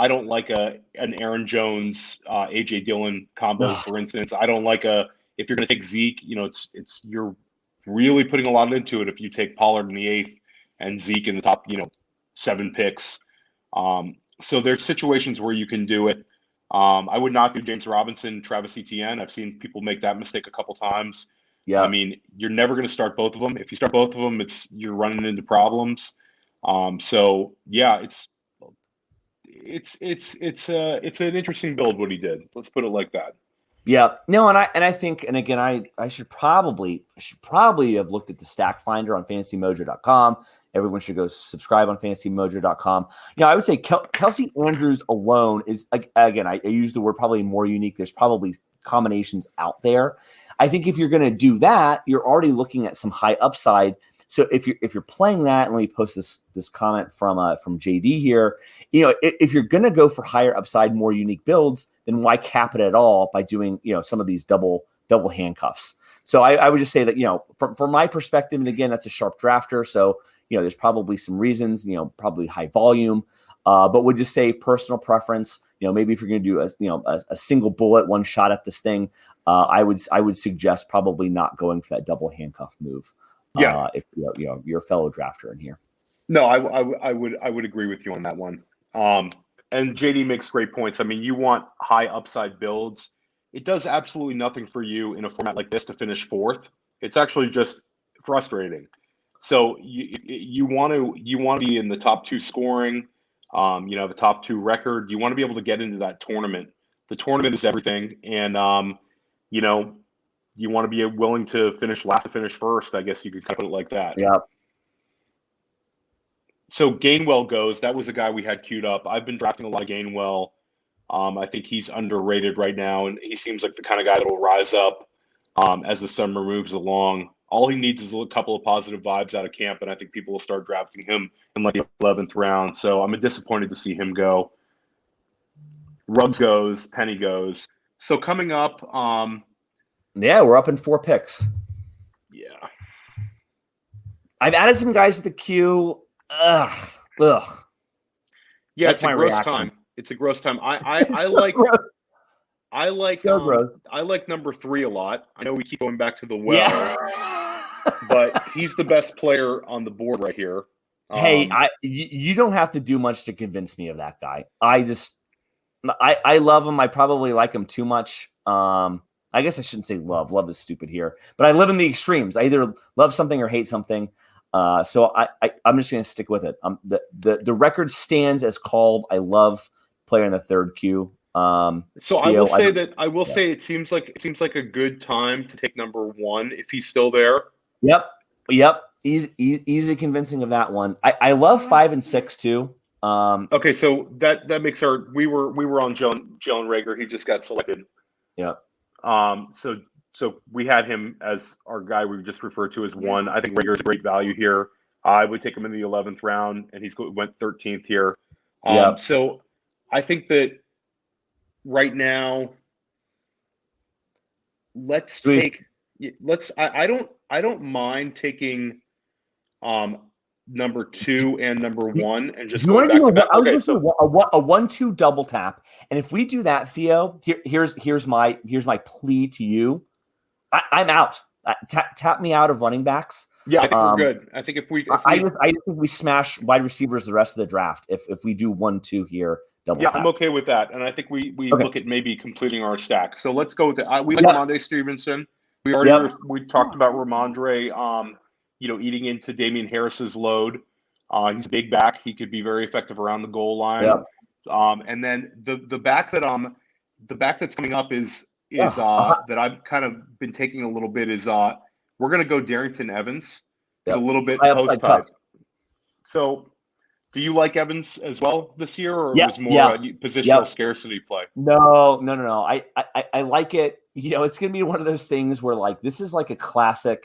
don't like an Aaron Jones, AJ Dillon combo, for instance. I don't like if you're going to take Zeke, it's you're really putting a lot into it if you take Pollard in the 8th and Zeke in the top, 7 picks. So there's situations where you can do it. I would not do James Robinson, Travis Etienne. I've seen people make that mistake a couple times. Yeah. I mean, you're never going to start both of them. If you start both of them, you're running into problems. So yeah, it's an interesting build what he did. Let's put it like that. Yeah. No, and I think, and again, I should probably have looked at the stack finder on fantasymojo.com. Everyone should go subscribe on fantasymojo.com. I would say Kelsey Andrews alone is, again, I use the word probably more unique. There's probably combinations out there. I think if you're going to do that, you're already looking at some high upside. So if you're playing that, and let me post this comment from JD here. If you're going to go for higher upside, more unique builds, then why cap it at all by doing some of these double handcuffs? So I would just say that from my perspective, and again, that's a sharp drafter. So there's probably some reasons. Probably high volume, but would just say personal preference. Maybe if you're going to do a single bullet, one shot at this thing, I would suggest probably not going for that double handcuff move. Yeah, if you're a fellow drafter in here. No, I would agree with you on that one. And JD makes great points. I mean, you want high upside builds. It does absolutely nothing for you in a format like this to finish 4th. It's actually just frustrating. So you want to be in the top 2 scoring. The top 2 record. You want to be able to get into that tournament. The tournament is everything, and you know, you want to be willing to finish last to finish first. I guess you could kind of put it like that. Yeah. So Gainwell goes. That was a guy we had queued up. I've been drafting a lot of Gainwell. I think he's underrated right now, and he seems like the kind of guy that will rise up as the summer moves along. All he needs is a couple of positive vibes out of camp, and I think people will start drafting him in like the 11th round. So I'm disappointed to see him go. Ruggs goes, Penny goes. So coming up, yeah, we're up in 4 picks. Yeah, I've added some guys to the queue. Ugh. Yeah, That's it's a my gross reaction. time. It's a gross time. I like so I like number 3 a lot. I know we keep going back to the well, yeah. but he's the best player on the board right here. Hey, you don't have to do much to convince me of that guy. I love him. I probably like him too much. I guess I shouldn't say love. Love is stupid here. But I live in the extremes. I either love something or hate something. So I'm just going to stick with it. The record stands as called. I love player in the 3rd queue. So Theo, I will say it seems like a good time to take number 1 if he's still there. Yep. Easy convincing of that one. I love 5 and 6 too. Okay, so that makes we were on Jalen Reagor. He just got selected. Yeah. So we had him as our guy we just referred to as 1. I think Reagor is a great value here. I would take him in the 11th round, and went 13th here. So I think that right now, I don't mind taking number 2 and number 1 and just going back to back. Okay, so a 1-2 double tap, and if we do that, Theo, here's my plea to you. I'm out. Tap me out of running backs. Yeah, I think we're good. I think I think we smash wide receivers the rest of the draft if we do 1-2 here. Double tap. I'm okay with that, and I think we look at maybe completing our stack. So let's go with it. We like Ramondre Stevenson. We already we talked about Ramondre. Eating into Damian Harris's load. He's a big back. He could be very effective around the goal line. Yep. And then the back that's coming up is that I've kind of been taking a little bit is we're going to go Darrington Evans. He's a little bit post type. So do you like Evans as well this year, or was more a positional scarcity play? No. I like it. It's going to be one of those things where like this is like a classic.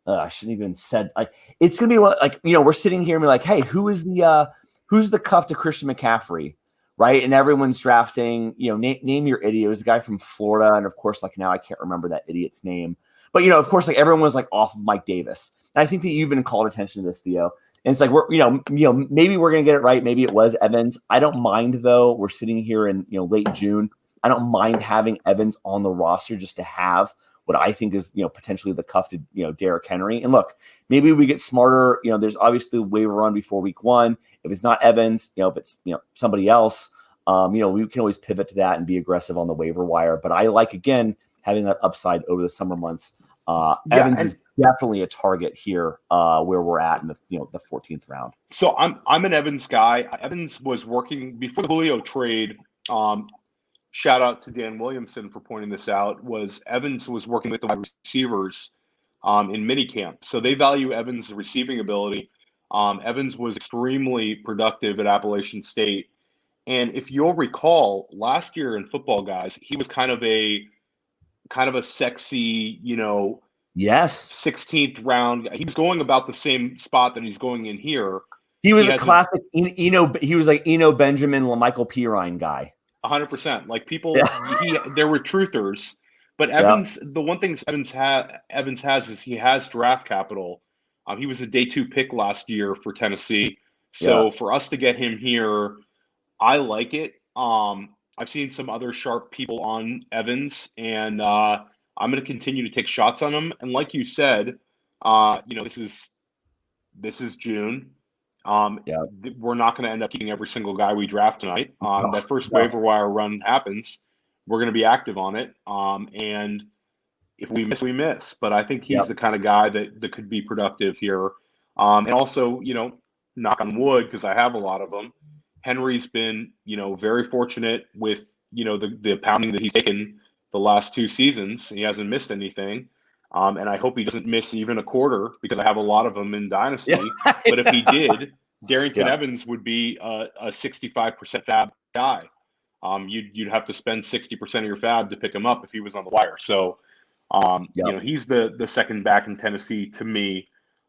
I shouldn't even said like it's gonna be like we're sitting here and we're like, hey, who's the cuff to Christian McCaffrey, right? And everyone's drafting, name your idiot. It was a guy from Florida, and of course, like now I can't remember that idiot's name, but of course, like everyone was like off of Mike Davis, and I think that you've been called attention to this, Theo. And it's like we're maybe we're gonna get it right, maybe it was Evans. I don't mind though. We're sitting here in late June. I don't mind having Evans on the roster just to have what I think is, potentially the cuff to, Derrick Henry. And look, maybe we get smarter. There's obviously a waiver run before week 1. If it's not Evans, if it's, somebody else, we can always pivot to that and be aggressive on the waiver wire. But I like, again, having that upside over the summer months. Evans is definitely a target here where we're at in the, the 14th round. So I'm an Evans guy. Evans was working before the Julio trade. Shout out to Dan Williamson for pointing this out. Evans was working with the wide receivers in minicamp, so they value Evans' receiving ability. Evans was extremely productive at Appalachian State, and if you'll recall, last year in football, guys, he was kind of a sexy, 16th round. He was going about the same spot that he's going in here. He was a classic, he was like Benjamin, LaMichael Pirine guy. 100%. Like people, there were truthers, but Evans. The one thing Evans has is he has draft capital. He was a day 2 pick last year for Tennessee, so for us to get him here, I like it. I've seen some other sharp people on Evans, and I'm going to continue to take shots on him. And like you said, this is June. We're not going to end up keeping every single guy we draft tonight. That first waiver wire run happens, we're going to be active on it. And if we miss, we miss. But I think he's the kind of guy that could be productive here. And also, knock on wood, because I have a lot of them. Henry's been, very fortunate with, the pounding that he's taken the last 2 seasons. He hasn't missed anything. And I hope he doesn't miss even a quarter because I have a lot of them in Dynasty. Yeah. But if he did, Darrington Yeah. Evans would be a 65% fab guy. You'd have to spend 60% of your fab to pick him up if he was on the wire. So, he's the second back in Tennessee to me,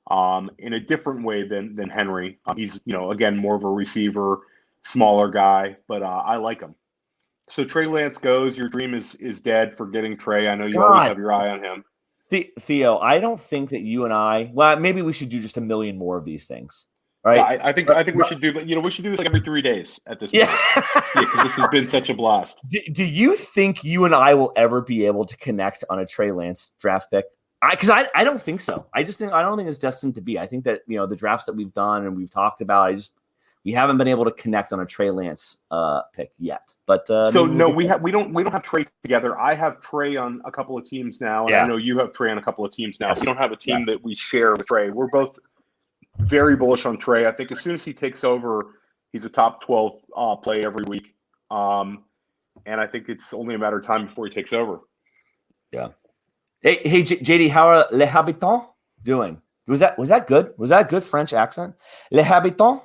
in a different way than Henry. He's, again, more of a receiver, smaller guy, but I like him. So Trey Lance goes. Your dream is dead for getting Trey. I know you always have your eye on him. Theo, I don't think that you and I. Well, maybe we should do just a million more of these things. Right? Yeah, I think we should do. We should do this like every 3 days at this point. Yeah, because this has been such a blast. Do you think you and I will ever be able to connect on a Trey Lance draft pick? Because I don't think so. I don't think it's destined to be. I think that the drafts that we've done and we've talked about, we haven't been able to connect on a Trey Lance pick yet. But we don't have Trey together. I have Trey on a couple of teams now, and I know you have Trey on a couple of teams now. Yes. We don't have a team that we share with Trey. We're both very bullish on Trey. I think as soon as he takes over, he's a top 12 play every week. And I think it's only a matter of time before he takes over. Yeah. Hey, JD, how are les habitants doing? Was that good? Was that a good French accent? Les habitants?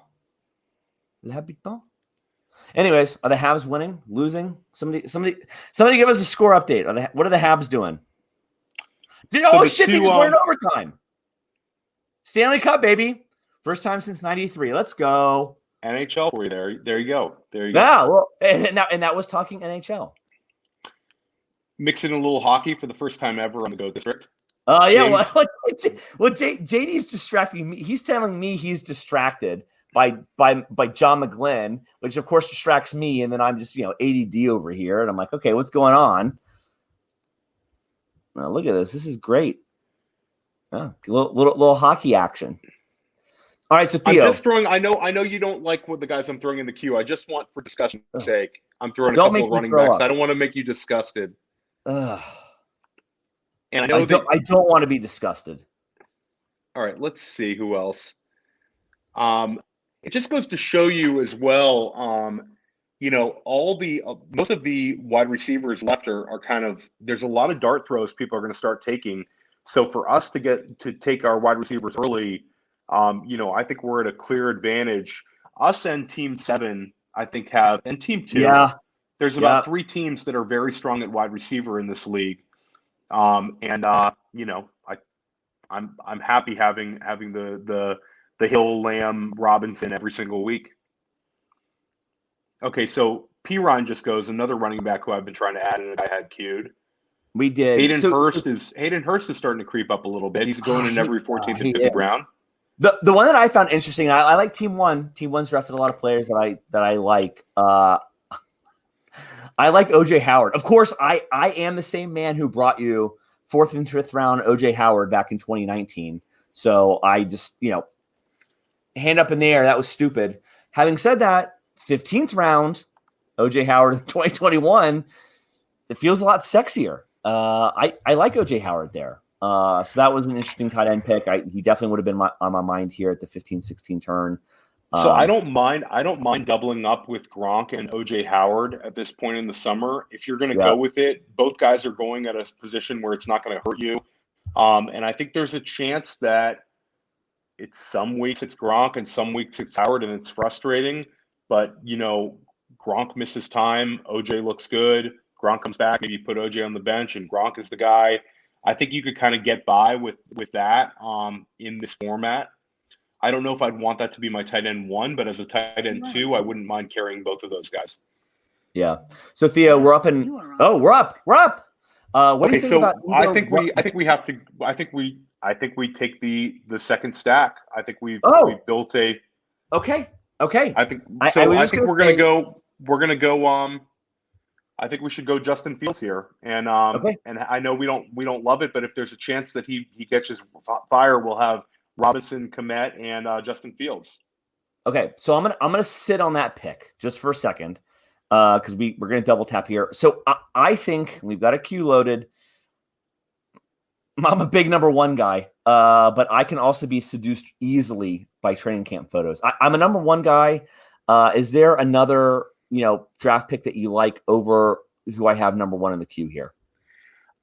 Les habitants? Anyways, are the Habs winning, losing? Somebody give us a score update. What are the Habs doing? They just won in overtime. Stanley Cup, baby. First time since 93. Let's go. NHL for you there. There you go. Yeah, well, and that was talking NHL. Mix in a little hockey for the first time ever on the Go District. Yeah. Well, JD's distracting me. He's telling me he's distracted by John McGlynn, which of course distracts me, and then I'm just ADD over here, and I'm like, okay, what's going on? Now, look at this. This is great. Oh, little hockey action. All right, so Theo, I'm just throwing. I know you don't like what the guys I'm throwing in the queue. I just want, for discussion's sake, I'm throwing a couple of running backs. I don't want to make you disgusted. And I know I don't want to be disgusted. All right, let's see who else. It just goes to show you as well. Most of the wide receivers left are kind of. There's a lot of dart throws people are going to start taking. So for us to take our wide receivers early, I think we're at a clear advantage. Us and Team 7, I think, and Team 2. Yeah. There's about 3 teams that are very strong at wide receiver in this league. I'm happy having the Hill, Lamb, Robinson every single week. Okay, so Perine just goes, another running back who I've been trying to add and I had queued. We did. Hayden Hurst is starting to creep up a little bit. He's going in every 14th and 15th round. The one that I found interesting, I like Team 1. Team 1's drafted a lot of players that I like. I like OJ Howard. Of course, I am the same man who brought you 4th and 5th round OJ Howard back in 2019. So I just, hand up in the air. That was stupid. Having said that, 15th round OJ Howard in 2021, it feels a lot sexier. I like OJ Howard there. So that was an interesting tight end pick. He definitely would have been on my mind here at the 15-16 turn. So I don't mind doubling up with Gronk and OJ Howard at this point in the summer. If you're going to go with it, both guys are going at a position where it's not going to hurt you. And I think there's a chance that some weeks it's Gronk and some weeks it's Howard, and it's frustrating. But, Gronk misses time. OJ looks good. Gronk comes back. Maybe you put OJ on the bench and Gronk is the guy. I think you could kind of get by with that in this format. I don't know if I'd want that to be my tight end 1, but as a tight end 2, I wouldn't mind carrying both of those guys. Yeah. So Theo, we're up and we're up. What do you think about? I think we take the second stack. I think we've built a. Okay. I think we're gonna go. I think we should go Justin Fields here, and and I know we don't love it, but if there's a chance that he catches fire, we'll have Robinson, Kmet, and Justin Fields. Okay, so I'm gonna sit on that pick just for a second, because we're gonna double tap here. So I think we've got a queue loaded. I'm a big number 1 guy, but I can also be seduced easily by training camp photos. I'm a number 1 guy. Is there another draft pick that you like over who I have number 1 in the queue here?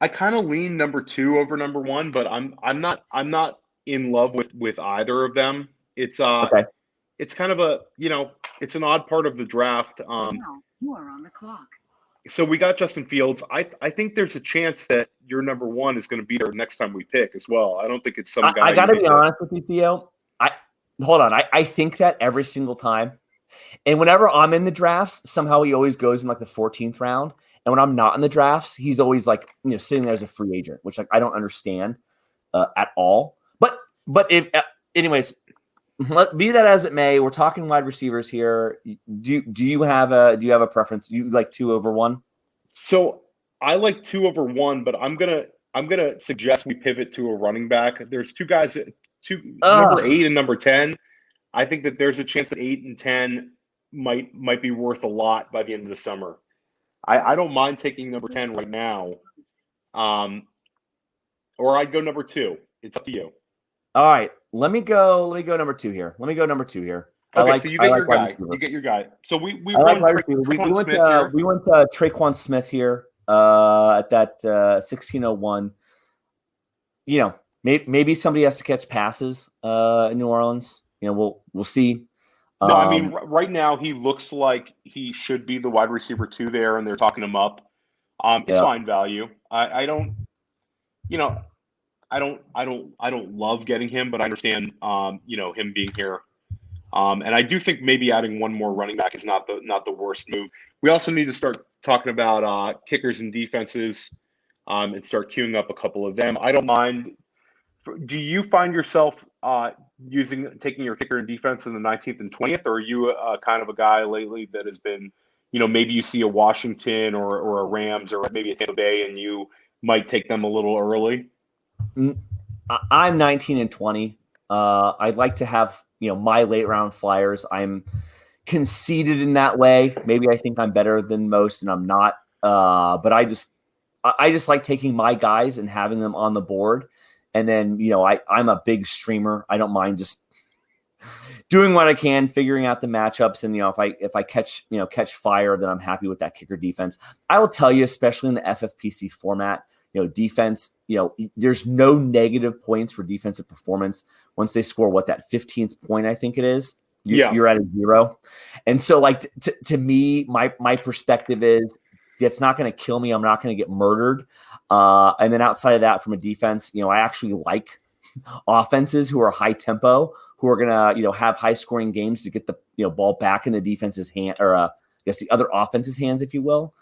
I kind of lean number 2 over number 1, but I'm not in love with either of them. Okay. It's kind of a, it's an odd part of the draft. Now you are on the clock. So we got Justin Fields. I think there's a chance that your number 1 is going to be there next time we pick as well. I don't think it's some guy. I got to be honest with you, Theo. Hold on. I think that every single time. And whenever I'm in the drafts, somehow he always goes in like the 14th round. And when I'm not in the drafts, he's always like, sitting there as a free agent, which like I don't understand at all. But if anyways, be that as it may, we're talking wide receivers here. Do you have a preference? You like 2 over 1? So I like 2 over 1, but I'm gonna suggest we pivot to a running back. There's 2 guys, number 8 and number 10. I think that there's a chance that 8 and 10 might be worth a lot by the end of the summer. I don't mind taking number 10 right now, or I'd go number 2. It's up to you. All right, let me go number 2 here. Okay, so you get your guy. You get your guy. So we went Traquan Smith here at that 1601. Maybe somebody has to catch passes in New Orleans. We'll see. No, I mean right now he looks like he should be the wide receiver 2 there, and they're talking him up. It's fine value. I don't love getting him, but I understand him being here. And I do think maybe adding one more running back is not the worst move. We also need to start talking about kickers and defenses, and start queuing up a couple of them. I don't mind. Do you find yourself taking your kicker and defense in the 19th and 20th, or are you kind of a guy lately that has been, maybe you see a Washington or a Rams or maybe a Tampa Bay and you might take them a little early? I'm 19 and 20. I'd like to have, my late round flyers. I'm conceited in that way. Maybe I think I'm better than most and I'm not. But I just like taking my guys and having them on the board. And then, I'm a big streamer. I don't mind just doing what I can, figuring out the matchups. And, if I catch fire, then I'm happy with that kicker defense. I will tell you, especially in the FFPC format, defense, there's no negative points for defensive performance. Once they score that 15th point, I think it is, you're at a 0. And so like to me, my perspective is it's not going to kill me. I'm not going to get murdered. And then outside of that, from a defense, I actually like offenses who are high tempo, who are going to, have high scoring games to get the, ball back in the defense's hand, or I guess the other offense's hands, if you will,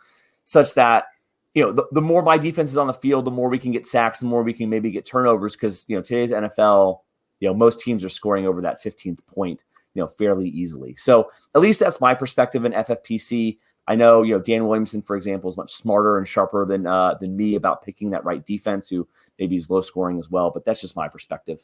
such that, the more my defense is on the field, the more we can get sacks, the more we can maybe get turnovers. Cause today's NFL, most teams are scoring over that 15th point, fairly easily. So at least that's my perspective in FFPC. I know, Dan Williamson, for example, is much smarter and sharper than me about picking that right defense, who maybe is low scoring as well. But that's just my perspective.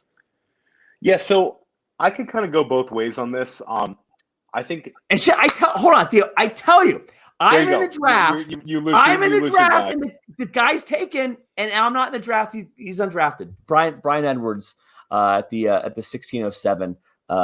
Yeah, so I could kind of go both ways on this. I think, and hold on, Theo. I tell you, I'm in the draft. I'm in the draft, and the guy's taken, and I'm not in the draft. He's undrafted. Brian Edwards at the 1607.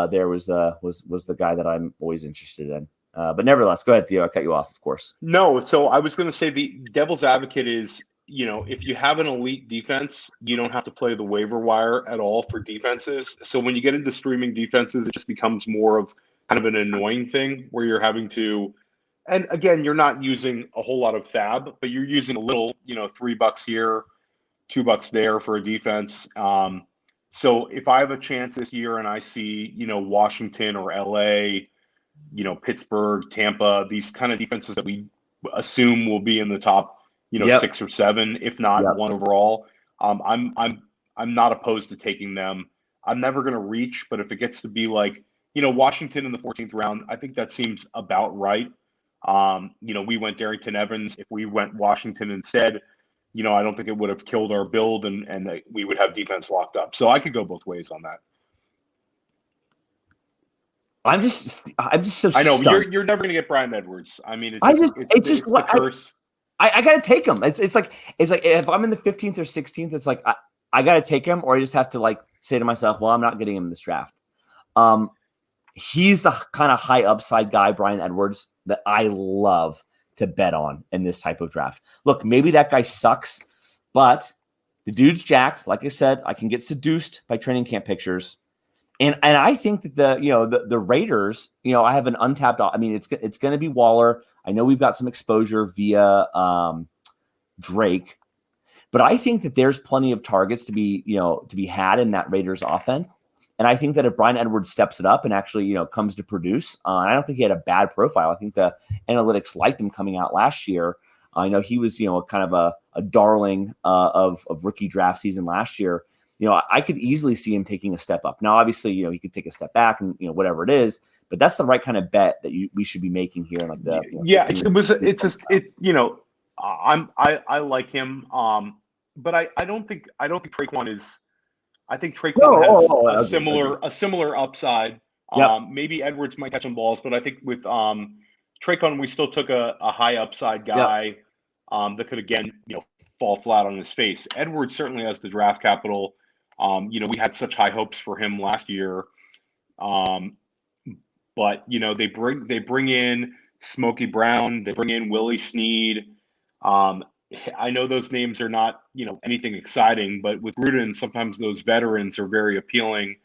There was the guy that I'm always interested in. But nevertheless, go ahead, Theo. I cut you off, of course. No, so I was going to say the devil's advocate is, if you have an elite defense, you don't have to play the waiver wire at all for defenses. So when you get into streaming defenses, it just becomes more of kind of an annoying thing where you're having to, and again, you're not using a whole lot of fab, but you're using a little, $3 here, $2 there for a defense. So if I have a chance this year and I see, Washington or LA, Pittsburgh, Tampa, these kind of defenses that we assume will be in the top, 6 or 7, if not 1 overall. I'm not opposed to taking them. I'm never going to reach, but if it gets to be like, Washington in the 14th round, I think that seems about right. We went Darrington Evans. If we went Washington instead, I don't think it would have killed our build and we would have defense locked up. So I could go both ways on that. I'm just so I know stunned. you're never going to get Brian Edwards. I mean, it's just the curse. I got to take him. It's like if I'm in the 15th or 16th, it's like I got to take him, or I just have to like say to myself, well, I'm not getting him in this draft. He's the kind of high upside guy, Brian Edwards, that I love to bet on in this type of draft. Look, maybe that guy sucks. But the dude's jacked. Like I said, I can get seduced by training camp pictures. And I think that the Raiders, I have an untapped. I mean, it's going to be Waller. I know we've got some exposure via Drake, but I think that there's plenty of targets to be had in that Raiders offense. And I think that if Bryan Edwards steps it up and actually comes to produce, I don't think he had a bad profile. I think the analytics liked him coming out last year. I know he was kind of a darling of rookie draft season last year. I could easily see him taking a step up. Now, obviously, he could take a step back and whatever it is, but that's the right kind of bet that we should be making here. Like the I like him, but I don't think Traquan is. I think Traquan has a similar upside. Yep. Maybe Edwards might catch some balls, but I think with Traquan, we still took a high upside guy that could again fall flat on his face. Edwards certainly has the draft capital. We had such high hopes for him last year, but they bring in Smokey Brown, they bring in Willie Snead. I know those names are not anything exciting, but with Gruden, sometimes those veterans are very appealing.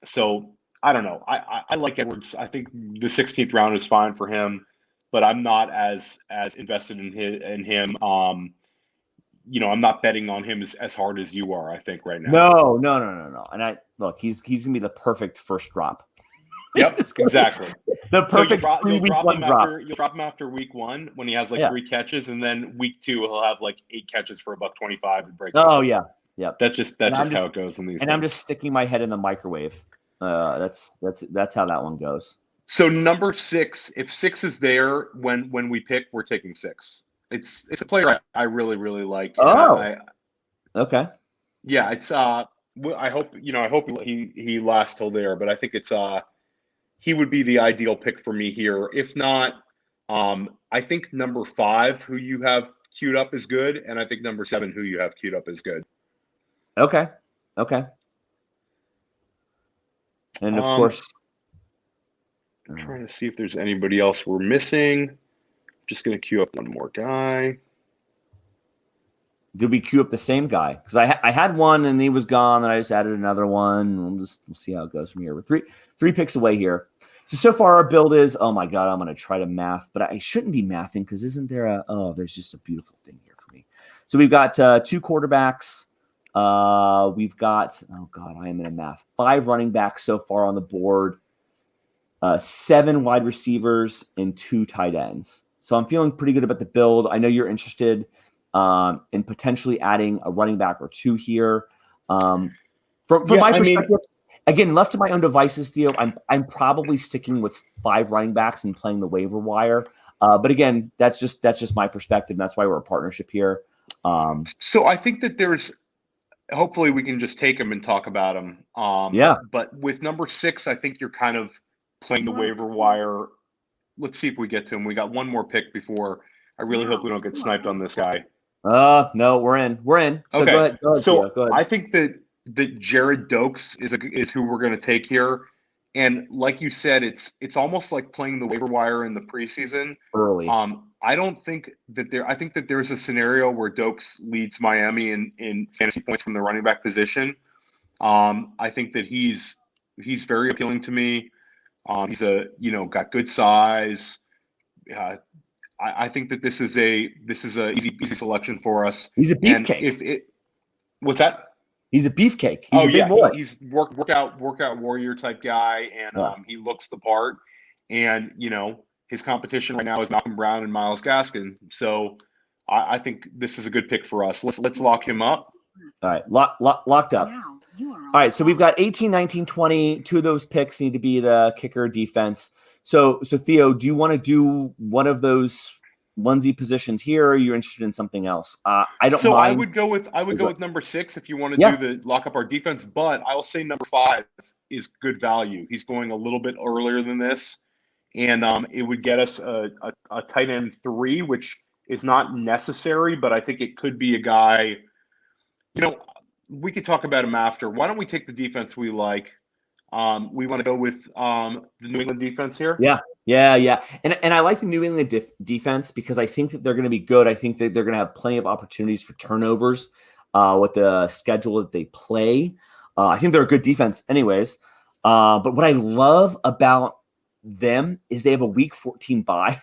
So I don't know. I like Edwards. I think the 16th round is fine for him, but I'm not as invested in him. I'm not betting on him as hard as you are, I think, right now. No. And he's gonna be the perfect first drop. Yep, exactly. The perfect you'll drop week him drop. You'll drop him after week 1 when he has 3 catches, and then week 2 he'll have 8 catches for $125 and break. Oh yeah. That's just how it goes in these. And I'm just sticking my head in the microwave. That's how that one goes. So number 6, if 6 is there when we pick, we're taking 6. It's a player I really, really like. Okay. Yeah, it's I hope he lasts till there, but I think it's he would be the ideal pick for me here. If not, I think number 5, who you have queued up, is good, and I think number 7, who you have queued up, is good. Okay. And of course, I'm trying to see if there's anybody else we're missing. Just going to queue up one more guy. Did we queue up the same guy? Because I had one and he was gone, and I just added another one. We'll see how it goes from here. We're three picks away here. So far our build is, oh my God, I'm going to try to math, but I shouldn't be mathing because isn't there there's just a beautiful thing here for me. So we've got 2 quarterbacks. We've got, oh God, I am in a math. 5 running backs so far on the board. 7 wide receivers and 2 tight ends. So I'm feeling pretty good about the build. I know you're interested in potentially adding a running back or 2 here. From my perspective, again, left to my own devices, Theo, I'm probably sticking with 5 running backs and playing the waiver wire. But again, that's just my perspective. That's why we're a partnership here. So I think that there's, hopefully we can just take them and talk about them. But with number 6, I think you're kind of playing the waiver wire. Let's see if we get to him. We got one more pick before. I really hope we don't get sniped on this guy. No, we're in. So okay. Go ahead. So go ahead. I think that Jared Dokes is who we're going to take here. And like you said, it's almost like playing the waiver wire in the preseason. Early. I don't think that I think that there's a scenario where Dokes leads Miami in fantasy points from the running back position. I think that he's very appealing to me. He's got good size. I think that this is a easy selection for us. He's a beefcake. What's that? He's a beefcake. He's a big boy. He's workout warrior type guy, and he looks the part. And his competition right now is Malcolm Brown and Myles Gaskin. So I think this is a good pick for us. Let's lock him up. All right, locked up. All right, so we've got 18, 19, 20. 2 of those picks need to be the kicker defense. So Theo, do you want to do one of those onesie positions here, or are you interested in something else? I don't. So mind. I would go with number 6 if you want to do the lock up our defense. But I'll say number 5 is good value. He's going a little bit earlier than this, and it would get us a tight end 3, which is not necessary, but I think it could be a guy. We could talk about him after. Why don't we take the defense we like? We want to go with the New England defense here? Yeah, Yeah. And I like the New England defense because I think that they're going to be good. I think that they're going to have plenty of opportunities for turnovers with the schedule that they play. I think they're a good defense anyways. But what I love about them is they have a week 14 bye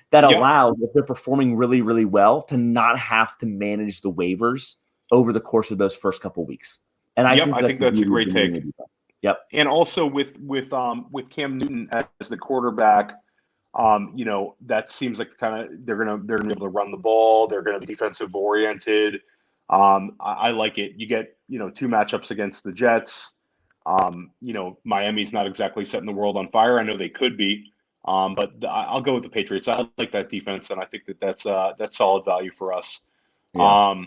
that allows, if they're performing really, really well, to not have to manage the waivers over the course of those first couple weeks. And I think that's a great take. Yep. And also with Cam Newton as the quarterback, that seems like they're gonna be able to run the ball. They're gonna be defensive oriented. I like it. You get 2 matchups against the Jets. Miami's not exactly setting the world on fire. I know they could be, but I'll go with the Patriots. I like that defense, and I think that's solid value for us. Yeah.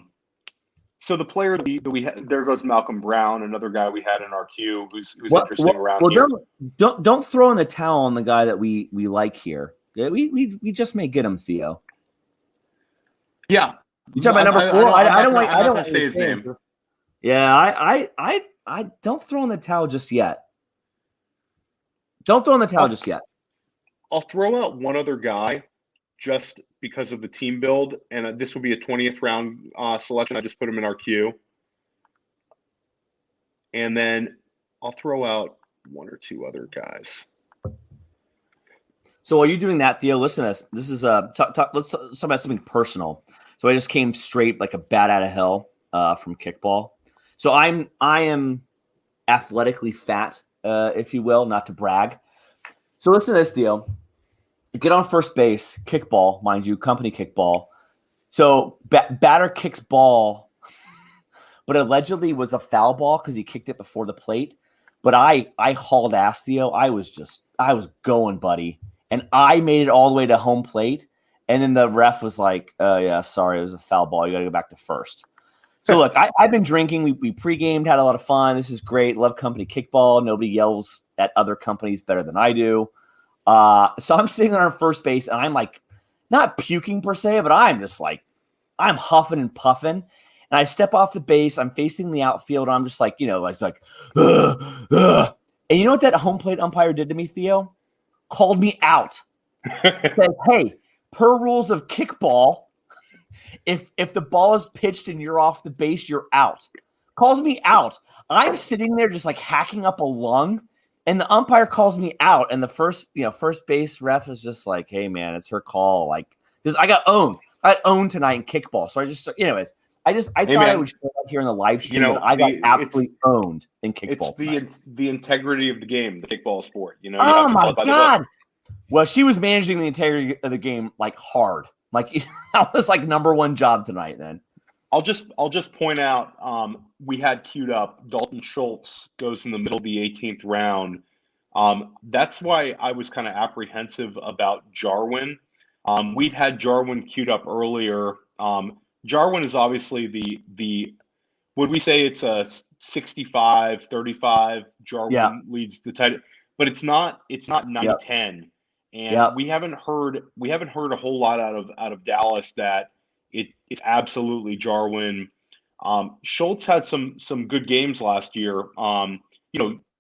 So the player that we had, there goes Malcolm Brown, another guy we had in our queue who's interesting around here. Don't throw in the towel on the guy that we like here. We just may get him, Theo. Yeah, you talking about number 4? I don't want to say his name. Yeah, I don't throw in the towel just yet. Don't throw in the towel just yet. I'll throw out one other guy just because of the team build, and this will be a 20th round selection. I just put him in our queue. And then I'll throw out 1 or 2 other guys. So while you're doing that, Theo, listen to this. This is let's talk about something personal. So I just came straight like a bat out of hell from kickball. So I am athletically fat, if you will, not to brag. So listen to this, Theo. Get on first base, kickball, mind you, company kickball. So batter kicks ball, but allegedly was a foul ball because he kicked it before the plate. But I hauled ass, Theo. I was going, buddy. And I made it all the way to home plate. And then the ref was like, yeah, sorry, it was a foul ball. You got to go back to first. So look, I've been drinking. We pre-gamed, had a lot of fun. This is great. Love company kickball. Nobody yells at other companies better than I do. So I'm sitting there on first base, and I'm like, not puking per se, but I'm just like, I'm huffing and puffing. And I step off the base. I'm facing the outfield. I'm just like, it's like, ugh, ugh. And you know what that home plate umpire did to me, Theo? Called me out. Said, hey, per rules of kickball, if the ball is pitched and you're off the base, you're out. Calls me out. I'm sitting there just like hacking up a lung. And the umpire calls me out, and the first base ref is just like, "Hey, man, it's her call." Like, I got owned. I got owned tonight in kickball. So I thought I would show up here in the live stream. I got absolutely owned in kickball. It's the integrity of the game, the kickball sport. Oh my God! Well, she was managing the integrity of the game like hard. Like that was like number 1 job tonight. Then I'll just point out we had queued up Dalton Schultz goes in the middle of the 18th round. That's why I was kind of apprehensive about Jarwin. We'd had Jarwin queued up earlier. Jarwin is obviously the would we say it's a 65-35? Jarwin leads the tight, but it's not 9-10. And we haven't heard a whole lot out of Dallas that it's absolutely Jarwin. Schultz had some good games last year,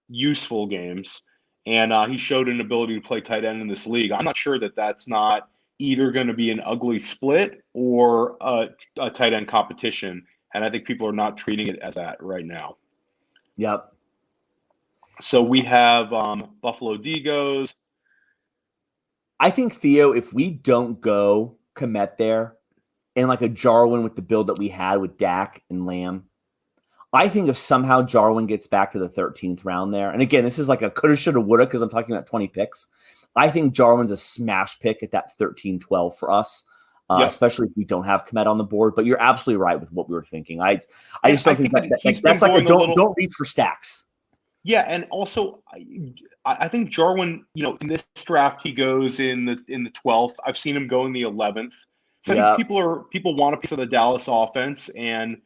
useful games, and he showed an ability to play tight end in this league. I'm not sure that that's not either going to be an ugly split or a tight end competition, and I think people are not treating it as that right now. Yep. So we have Buffalo D goes. I think, Theo, if we don't go Komet there, and like a Jarwin with the build that we had with Dak and Lamb, I think if somehow Jarwin gets back to the 13th round there, and again, this is like a coulda, shoulda, woulda because I'm talking about 20 picks. I think Jarwin's a smash pick at that 13-12 for us, especially if we don't have Komet on the board. But you're absolutely right with what we were thinking. I just don't think that's like don't reach for stacks. Yeah, and also I think Jarwin, in this draft he goes in the 12th. I've seen him go in the 11th. So I think people want a piece of the Dallas offense, and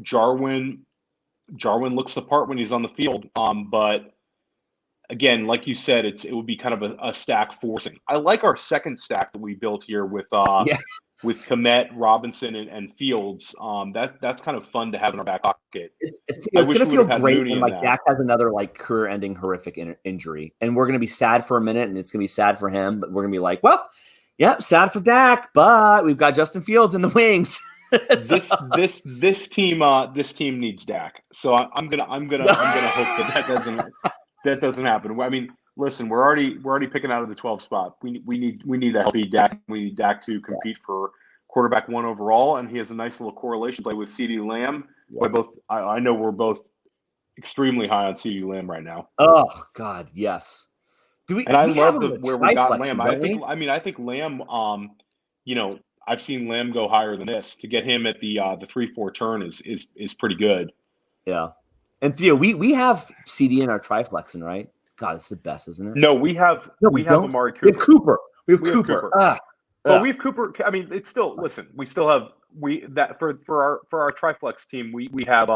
Jarwin looks the part when he's on the field. But again, like you said, it would be kind of a stack forcing. I like our second stack that we built here with with Kmet, Robinson, and Fields. That's kind of fun to have in our back pocket. It's going to feel great when like Dak has another like career-ending horrific injury, and we're going to be sad for a minute, and it's going to be sad for him, but we're going to be like, well, yep, sad for Dak, but we've got Justin Fields in the wings. This team needs Dak, so I'm gonna hope that doesn't happen. I mean, listen, we're already picking out of the 12 spot. We need a healthy Dak. We need Dak to compete for quarterback 1 overall, and he has a nice little correlation play with CeeDee Lamb. Yeah. I know we're both extremely high on CeeDee Lamb right now. Oh God, yes. I love where we got Lamb. I think Lamb. I've seen Lamb go higher than this. To get him at the 3-4 turn is pretty good. Yeah. And Theo, we have CD in our triflexing, right? God, it's the best, isn't it? No, we have Amari Cooper. We have Cooper. We have Cooper. Well, we have Cooper. I mean, it's still we still have for our triflex team. We have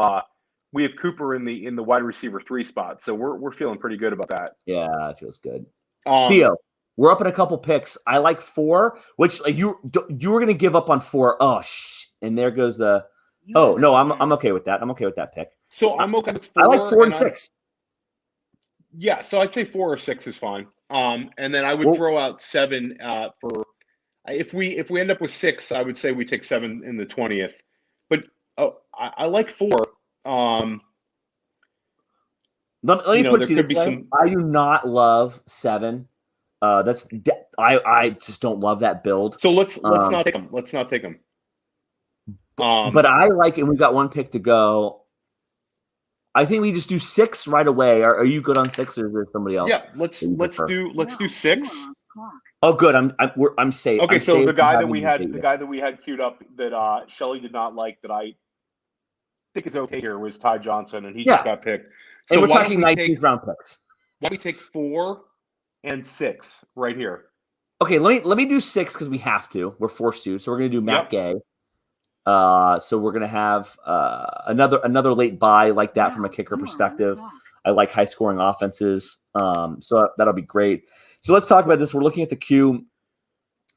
Cooper in the wide receiver 3 spot. So we're feeling pretty good about that. Yeah, it feels good. Theo, we're up in a couple picks. I like 4, which you were going to give up on 4. Oh, and there goes the. Oh no, I'm okay with that. I'm okay with that pick. So I'm okay with 4. I like 4 and 6. Yeah, so I'd say 4 or 6 is fine. And then I would throw out 7 for if we end up with 6, I would say we take 7 in the 20th. But I like 4. Let me put it this way. I do not love 7. I just don't love that build. So let's not take them. Let's not take them. But I like it. We've got 1 pick to go. I think we just do 6 right away. Are you good on 6, or is there somebody else? Yeah, let's do 6. Oh, good. I'm safe. Okay, so safe the guy that we had queued up that Shelly did not like that I think is okay here was Ty Johnson, and he just got picked. So and we're talking 19th round picks. Why don't we take 4 and 6 right here? Okay, let me do 6 because we have to. We're forced to. So we're gonna do Matt Gay. So we're gonna have another late buy like that from a kicker perspective. I like high scoring offenses. So that'll be great. So let's talk about this. We're looking at the queue.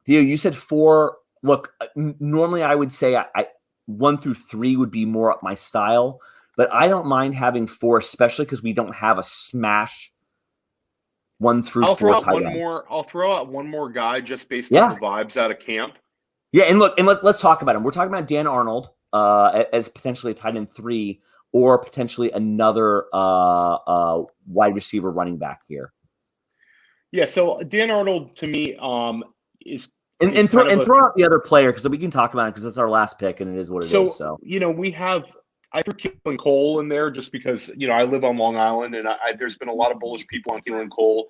Theo, you said 4. Look, normally I would say I 1 through 3 would be more up my style, but I don't mind having 4, especially because we don't have a smash 1 through 4 tight end. I'll throw out one more guy just based on the vibes out of camp. Yeah, and look, and let's talk about him. We're talking about Dan Arnold as potentially a tight end 3, or potentially another wide receiver running back here. Yeah, so Dan Arnold to me is throw out the other player because we can talk about it because it's our last pick and it is what it is. So I threw Keelan Cole in there just because I live on Long Island and there's been a lot of bullish people on Keelan Cole.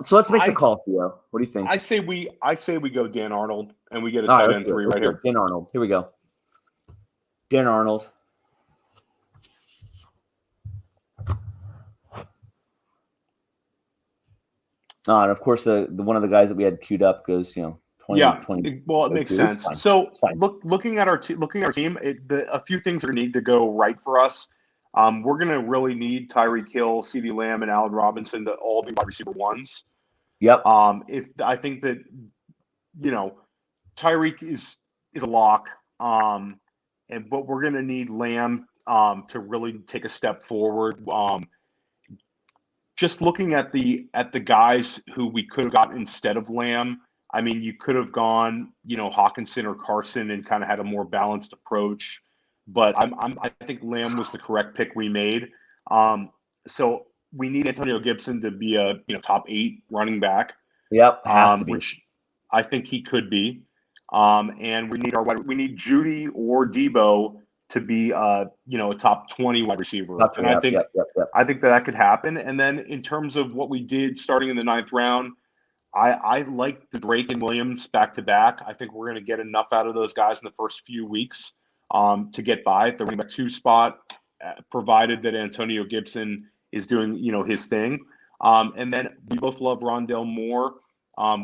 So let's make the call, Theo. What do you think? I say we go Dan Arnold and we get a tight end 3 right here. Dan Arnold. Here we go. Dan Arnold. And of course, the one of the guys that we had queued up goes, 20. Well, it makes sense. So looking at our team, a few things are need to go right for us. We're going to really need Tyreek Hill, CeeDee Lamb, and Allen Robinson to all be wide receiver 1s. Yep. If I think that Tyreek is a lock, but we're going to need Lamb to really take a step forward. Just looking at the guys who we could have gotten instead of Lamb, I mean, you could have gone, Hawkinson or Carson and kind of had a more balanced approach. But I think Lamb was the correct pick we made. So we need Antonio Gibson to be a top 8 running back. Yep, has to be. Which I think he could be. And we need Judy or Debo to be a top 20 wide receiver. I think that could happen. And then in terms of what we did starting in the 9th round, I like the Drake and Williams back to back. I think we're going to get enough out of those guys in the first few weeks to get by at the running back 2 spot, provided that Antonio Gibson is doing his thing. And then we both love Rondale Moore.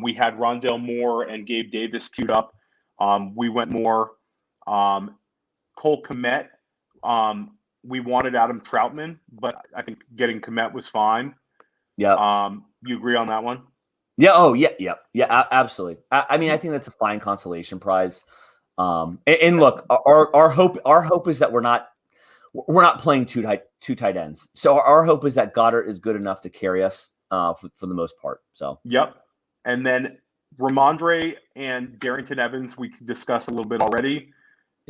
We had Rondale Moore and Gabe Davis queued up. We went more. Cole Kmet. We wanted Adam Troutman, but I think getting Kmet was fine. Yeah. You agree on that one? Yeah. Oh, yeah. Yeah. Yeah. Absolutely. I mean, I think that's a fine consolation prize. And look, our hope is that we're not playing two tight ends. So our hope is that Goddard is good enough to carry us for the most part. So yep. And then Ramondre and Darrington Evans, we discussed a little bit already.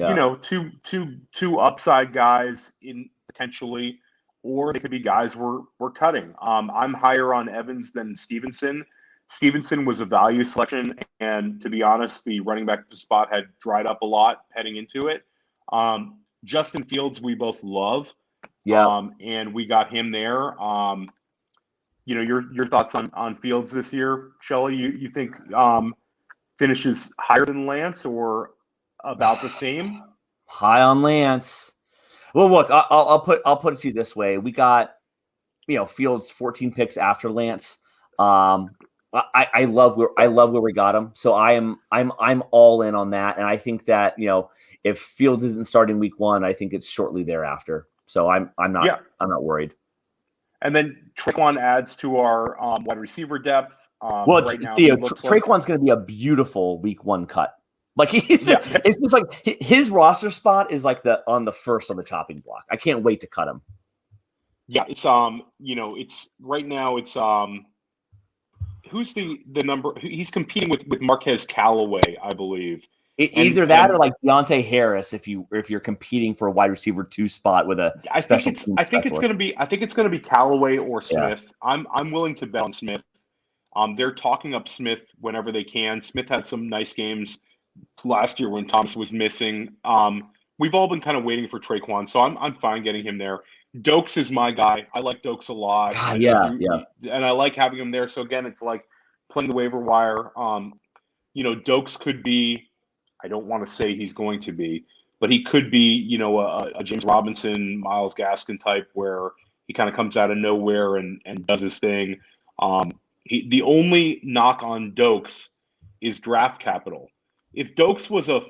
yeah. You know, two upside guys in potentially, or they could be guys we're cutting. I'm higher on Evans than Stevenson. Stevenson was a value selection, and to be honest, the running back spot had dried up a lot heading into it. Justin Fields, we both love, Yeah. and we got him there. You know, your thoughts on Fields this year, Shelley? You think finishes higher than Lance or about the same? High on Lance. Well, look, I'll put it to you this way: we got, Fields 14 picks after Lance. I love where we got him, so I'm all in on that, and I think that if Fields isn't starting week 1, I think it's shortly thereafter. So I'm not worried. And then Traquan adds to our wide receiver depth. Well, right now, Theo, Traquan's going to be a beautiful week 1 cut. Like it's just like his roster spot is like on the first on the chopping block. I can't wait to cut him. Yeah, it's it's right now it's who's the number? He's competing with Marquez Callaway, I believe. Either that or like Deontay Harris if you're competing for a wide receiver 2 spot with a I think it's going to be Callaway or Smith. Yeah. I'm willing to bet on Smith. They're talking up Smith whenever they can. Smith had some nice games last year when Thomas was missing. We've all been kind of waiting for Traquan, so I'm fine getting him there. Dokes is my guy. I like Dokes a lot. And I like having him there. So again, it's like playing the waiver wire. Dokes could be, I don't want to say he's going to be, but he could be, a James Robinson, Myles Gaskin type where he kind of comes out of nowhere and does his thing. The only knock on Dokes is draft capital. If Dokes was a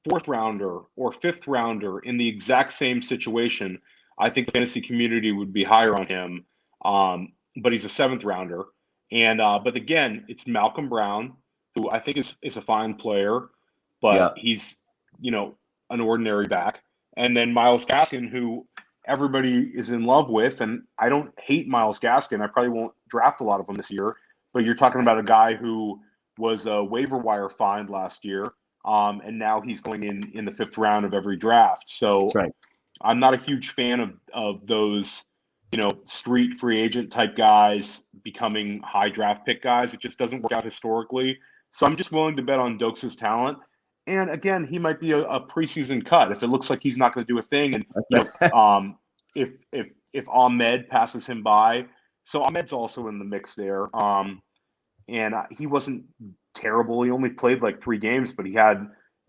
4th rounder or 5th rounder in the exact same situation, I think the fantasy community would be higher on him. But he's a 7th rounder. And but again, it's Malcolm Brown, who I think is a fine player, but he's, an ordinary back. And then Myles Gaskin, who everybody is in love with. And I don't hate Myles Gaskin. I probably won't draft a lot of them this year. But you're talking about a guy who was a waiver wire find last year. And now he's going in the 5th round of every draft. So that's right. I'm not a huge fan of those, street free agent type guys becoming high draft pick guys. It just doesn't work out historically. So I'm just willing to bet on Dokes' talent. And again, he might be a preseason cut if it looks like he's not going to do a thing. And if Ahmed passes him by, so Ahmed's also in the mix there. And he wasn't terrible. He only played like 3 games, but he had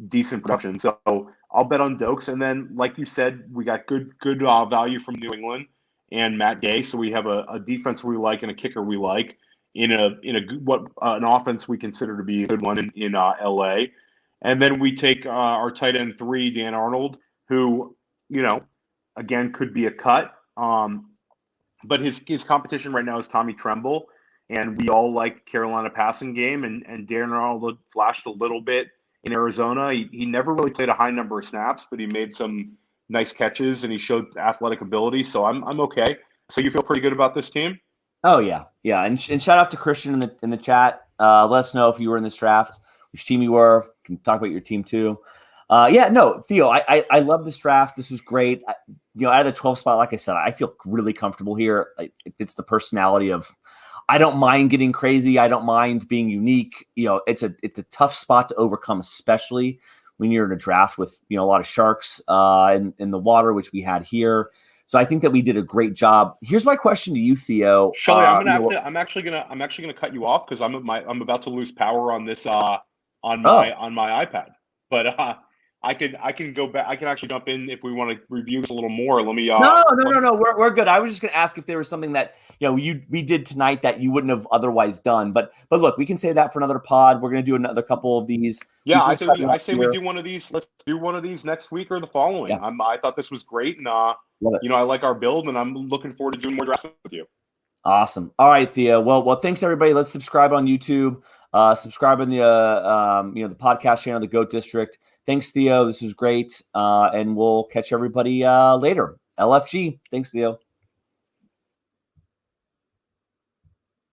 decent production. So I'll bet on Dokes. And then, like you said, we got good value from New England and Matt Gay. So we have a defense we like and a kicker we like in an offense we consider to be a good one in LA. And then we take our tight end 3, Dan Arnold, who again could be a cut. But his competition right now is Tommy Tremble. And we all like Carolina passing game, and Darren Arnold flashed a little bit in Arizona. He never really played a high number of snaps, but he made some nice catches and he showed athletic ability. So I'm okay. So you feel pretty good about this team? Oh yeah. And shout out to Christian in the chat. Let us know if you were in this draft, which team you were. You can talk about your team too. Theo, I love this draft. This was great. Out of the 12 spot, like I said, I feel really comfortable here. It's the personality of. I don't mind getting crazy. I don't mind being unique. It's a tough spot to overcome, especially when you're in a draft with a lot of sharks in the water, which we had here. So I think that we did a great job. Here's my question to you, Theo. Shelley, I'm actually gonna cut you off because I'm about to lose power on this on my iPad. But I can go back. I can actually jump in if we want to review this a little more. Let me. No. We're good. I was just going to ask if there was something that we did tonight that you wouldn't have otherwise done. But look, we can say that for another pod. We're going to do another couple of these. Yeah, I say we do one of these. Let's do one of these next week or the following. Yeah. I thought this was great, and I like our build, and I'm looking forward to doing more drafts with you. Awesome. All right, Theo. Well, thanks everybody. Let's subscribe on YouTube. Subscribe in the the podcast channel, the Goat District. Thanks, Theo. This was great. And we'll catch everybody later. LFG. Thanks, Theo.